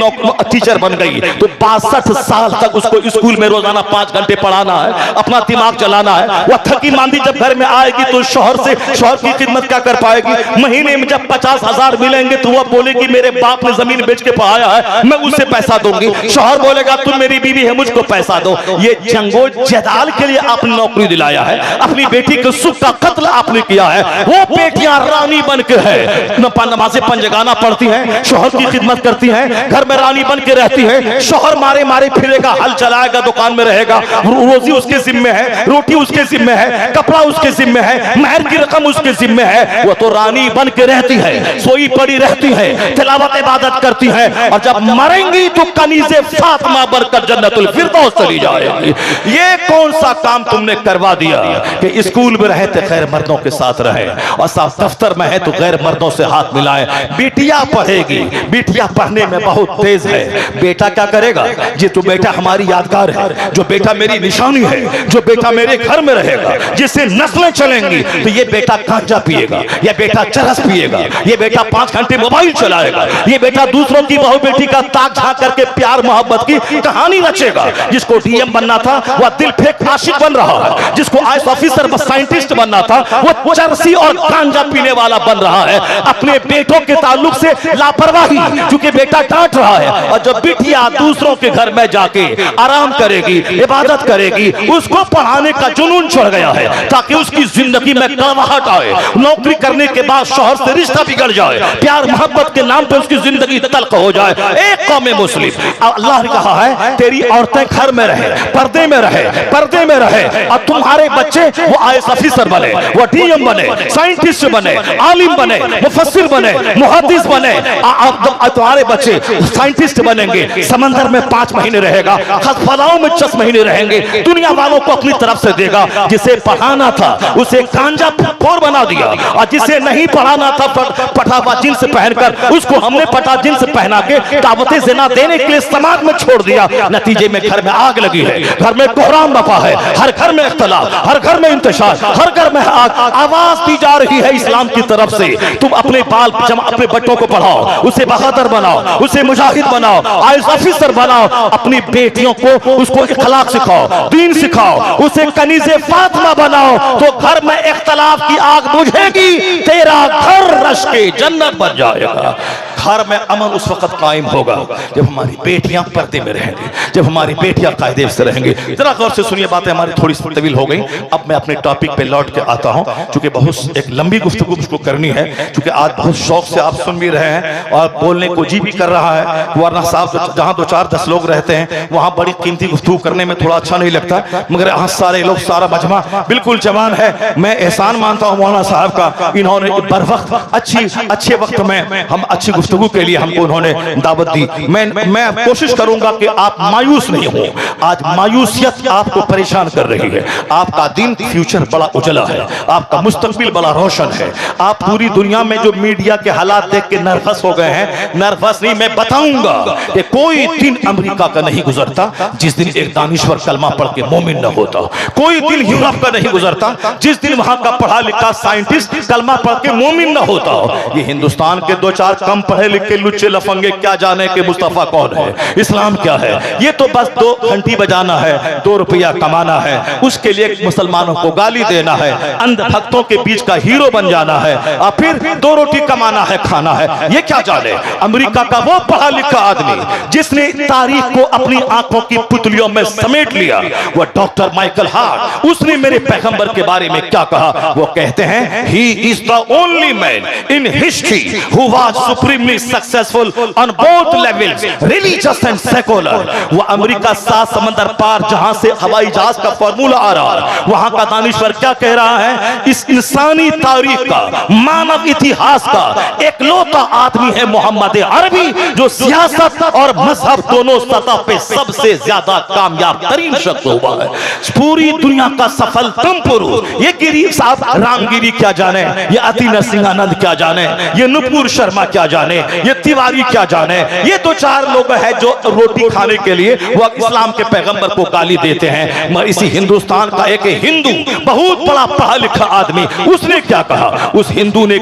टीचर बन गई तो 62 साल तक उसको स्कूल में रोजाना 5 घंटे पढ़ाना है, अपना दिमाग चलाना है। वह थकी मांदी जब घर में आएगी तो शौहर की खिदमत क्या कर पाएगी? महीने में जब 50,000 मिले लेंगे तो वो बोलेगी मेरे बाप ने जमीन बेच के पढ़ाया है, मैं उसे पैसा दूंगी। शौहर बोलेगा तुम मेरी बीवी है, मुझको पैसा दो। ये जंगो जदाल के लिए आपने नौकरी दिलाया है, अपनी बेटी के सुख का कत्ल आपने किया है। वो बेटियां रानी बन के है, नमाज़ें पंजगाना पढ़ती हैं, शौहर की खिदमत करती हैं, घर में रानी बन के रहती है। शौहर मारे मारे फिरेगा, हल चलाएगा, दुकान में रहेगा, रोजी उसके जिम्मे है, रोटी उसके जिम्मे है, कपड़ा उसके जिम्मे है, महर की रकम उसके जिम्मे है। वो तो रानी बन के रहती है, सोई पड़ी रहती है, तिलावत इबादत करती है, और जब मरेंगी तो कनीज़े फातिमा बनकर जन्नतुल फिरदौस चली जाएगी। ये कौन सा काम तुमने करवा दिया कि स्कूल में रहे तो गैर मर्दों के साथ रहे, और साफ दफ्तर में है तो गैर मर्दों से हाथ मिलाए। बिटिया पढ़ेगी, बिटिया पढ़ने में बहुत तेज है, बेटा क्या करेगा? जी तो बेटा हमारी यादगार है, जो बेटा मेरी निशानी है, जो बेटा मेरे घर में रहेगा, जिससे नस्लें चलेंगी। तो ये बेटा गांजा पिएगा, ये बेटा चरस पिएगा, ये बेटा 5 घंटे मोबाइल चलाएगा, ये बेटा दूसरों की बहू बेटी का ताक झांक करके प्यार मोहब्बत की कहानी रचेगा। जिसको डीएम बनना था वह दिल फेंक आशिक बन रहा है, जिसको आईएएस ऑफिसर व साइंटिस्ट बनना था वो चरसी और गांजा पीने वाला बन रहा है। अपने बेटों के ताल्लुक से लापरवाही, क्योंकि बेटा डांट रहा है, और जब बिटिया दूसरों के घर में जाके आराम करेगी, इबादत करेगी, उसको पढ़ाने का जुनून चढ़ गया है ताकि उसकी जिंदगी में कड़वाहट आए। नौकरी करने के बाद शौहर से रिश्ता बिगड़ जाए, प्यार मोहब्बत के नाम पे उसकी जिंदगी तल्ख हो जाए। एक कौम मुस्लिम, अल्लाह ने कहा है तेरी औरतें घर में रहे, पर्दे में रहे, पर्दे में रहे, और तुम्हारे बच्चे वो आईएएस ऑफिसर बने, वो डीएम बने, साइंटिस्ट बने, आलिम बने, मुफस्सिर बने, मुहद्दिस बने। तुम्हारे बच्चे साइंटिस्ट बनेंगे, समंदर में 5 महीने रहेगा, खसफलाओं में 10 महीने रहेंगे, दुनिया वालों को अपनी तरफ से देगा। जिसे पढ़ाना था उसे गांजा खोर बना दिया, और जिसे नहीं पढ़ाना था पटावा जिन्स पहनकर उसको हमने पटा जिन्स पहना के दावतें ज़िना देने के लिए समाज में छोड़ दिया। नतीजे में घर में आग लगी है, घर में कोहराम बपा है, हर घर में इख्तिलाफ, हर घर में इंतशार, हर घर में आग। आवाज दी जा रही है इस्लाम की तरफ से, तुम अपने अपने बच्चों को पढ़ाओ, उसे बहादुर बनाओ, उसे मुजाहिद बनाओ, आईएएस ऑफिसर बनाओ, अपनी बेटियों को उसको इखलाक सिखाओ, दीन सिखाओ, उसे कनीज़े फातिमा बनाओ, तो घर में इख्तिलाफ की आग बुझेगी, तेरा घर रश के जन्नत बन जाएगा। घर में अमन उस वक्त कायम होगा जब हमारी बेटियां पर्दे में रहेंगी, जब हमारी बेटियां कायदे से रहेंगी। जरा गौर से सुनिए, बातें हमारी थोड़ी सी तवील हो गई, अब मैं अपने टॉपिक पे लौट के आता हूं, क्योंकि बहुत एक लंबी गुफ्तगू मुझको करनी है, क्योंकि आज बहुत शौक से आप सुन भी रहे हैं और बोलने को जी भी कर रहा है। वरना साहब जहां 2-4-10 लोग रहते हैं वहां बड़ी कीमती गुफ्तगू करने में थोड़ा अच्छा नहीं लगता, मगर यहाँ सारे लोग, सारा मजमा बिल्कुल जवान है। मैं एहसान मानता हूँ मौलाना साहब का, इन्होंने बर वक्त अच्छे वक्त में हम अच्छी गुफ्तगू के लिए हमको उन्होंने दावत दी। मैं कोशिश करूंगा कि आप मायूस नहीं हो। आज मायूसियत आपको परेशान कर रही है, आपका दिन फ्यूचर बड़ा उजला है, आपका मुस्तकबिल बड़ा रोशन है। आप पूरी दुनिया में जो मीडिया के हालात देख के नर्वस हो गए हैं, नर्वस नहीं, मैं बताऊंगा कि कोई दिन अमेरिका का नहीं गुजरता जिस दिन एक दानिश्वर कलमा पढ़ के मोमिन न होता। कोई दिन यूरोप का नहीं गुजरता जिस दिन वहां का पढ़ा लिखा साइंटिस्ट कलमा पढ़ के मोमिन न होता। ये हिंदुस्तान के 2-4 कम पढ़े लिखे लुच्चे लफंगे क्या जाने के मुस्तफा कौन है, इस्लाम क्या है। ये तो बस 2 घंटी बजाना है, 2 रुपया कमाना है, उसके लिए मुसलमानों को गाली देना है, अंध भक्तों के बीच का हीरो बन जाना है, और फिर 2 रोटी कमाना है, खाना है। ये क्या जाने अमेरिका का वो पढ़ा लिखा आदमी जिसने तारीख को अपनी आंखों की पुतलियों में समेट लिया, वो डॉक्टर माइकल हार्ट, उसने मेरे पैगंबर के बारे में क्या कहा। वो कहते हैं he is the only man in history who was supremely successful on both levels, religious and secular. वो अमेरिका 7 समंदर पार जहां से हवाई जहाज का फॉर्मूला आ रहा है, वहां का दानिश्वर क्या कह रहा है, इस इंसानी तारीख का, मानव इतिहास का एकलौता आदमी है मोहम्मद अरबी, जो सियासत और मजहब दोनों सतह पे सबसे ज्यादा कामयाब तरीन शख्स हुआ है। पूरी दुनिया का सफलतम पुरुष। ये गिरी साहब रामगिरी क्या जाने, ये अति नरसिंहानंद क्या जाने, ये नुपुर शर्मा क्या जाने, ये तिवारी क्या जाने, ये दो चार लोग हैं जो रोटी खाने के लिए वो इस्लाम के पैगंबर को गाली देते हैं। मगर इसी हिंदुस्तान का एक हिंदू बहुत बड़ा पढ़ा लिखा आदमी, उसने क्या कहा? उस हिंदू ने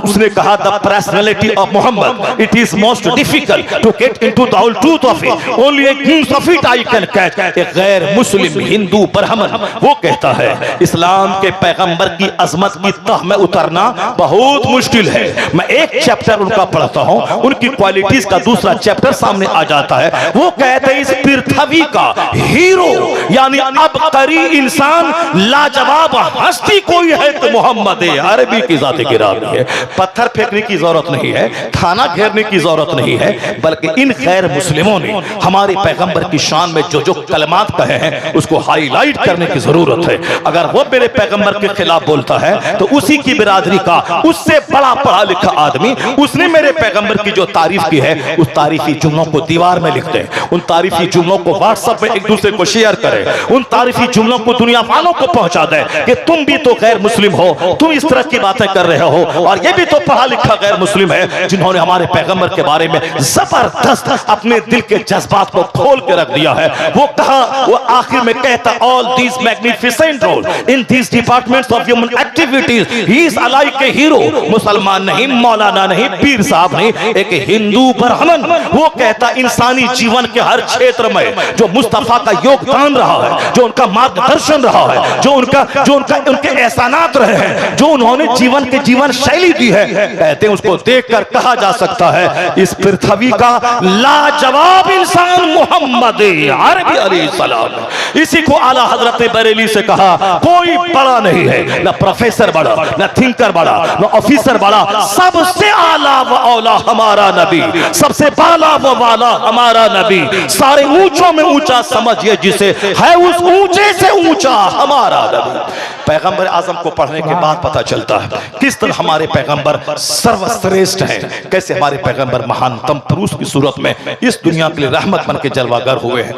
उसने कहा the personality of Mohammad, it is most difficult to get into the whole truth of it, only a glimpse of it I can catch. एक गैर मुस्लिम हिंदू ब्राह्मण वो कहता है इस्लाम के पैगंबर की अजमत की तह में उतरना बहुत मुश्किल है। मैं एक चैप्टर उनका पढ़ता हूं, उनकी क्वालिटीज का दूसरा चैप्टर सामने आ जाता है। वो कहते हैं इस पृथ्वी का हीरो यानी अबकरी इंसान लाजवाब हस्ती कोई है तो मोहम्मद है। अरबी की जाते गिरामी है, पत्थर फेंकने की जरूरत नहीं है, थाना घेरने की जरूरत नहीं है, बल्कि इन गैर मुस्लिमों ने हमारे पैगंबर की शान में जो जो कलमात कहे हैं उसको हाईलाइट करने की जरूरत है। अगर वो मेरे पैगंबर के खिलाफ बोलता है तो उसी की बिरादरी का उससे बड़ा पढ़ा लिखा आदमी उसने मेरे पैगंबर की जो तारीफ की है उस तारीफी जुमलों को दीवार में लिख दे, उन तारीफी जुमलों को व्हाट्सएप में एक दूसरे को शेयर करे, उन तारीफी जुमलों को दुनिया वालों को पहुंचा दे कि तुम भी तो गैर मुस्लिम हो, तुम इस तरह की बातें कर रहे हो और ये भी तो पढ़ा लिखा गैर मुस्लिम है जिन्होंने हमारे पैगंबर के बारे में जबरदस्त अपने दिल के जज्बात को खोल के रख दिया है। वो कहा, वो आखिर में कहता all these magnificent role in these departments of human activities he is alike a hero. मुसलमान नहीं, मौलाना नहीं, पीर साहब नहीं, एक हिंदू ब्राह्मण वो कहता इंसानी जीवन के हर क्षेत्र में जो मुस्तफा का योगदान रहा है, जो उनका मार्गदर्शन रहा है, जो उनके एहसानात रहे हैं, जो उन्होंने जीवन शैली दी है, कहते हैं उसको देखकर कहा जा सकता है इस पृथ्वी का लाजवाब इंसान मोहम्मद अरबी अलैहिस्सलाम। इसी को आला हजरत बरेली से कहा कोई बड़ा नहीं है, ना प्रोफेसर बड़ा, ना थिंकर बड़ा, ना ऑफिसर बड़ा, सबसे आला व औला हमारा नबी, सबसे बाला व वाला हमारा नबी, सारे ऊंचों में ऊंचा समझिए जिसे है उस ऊंचे से ऊंचा हमारा नबी। पैगंबर आजम को पढ़ने के बाद पता चलता है किस तरह हमारे पैगंबर सर्वश्रेष्ठ हैं, कैसे हमारे पैगंबर महानतम पुरुष की सूरत में इस दुनिया के लिए रहमत बन के जलवागर हुए हैं।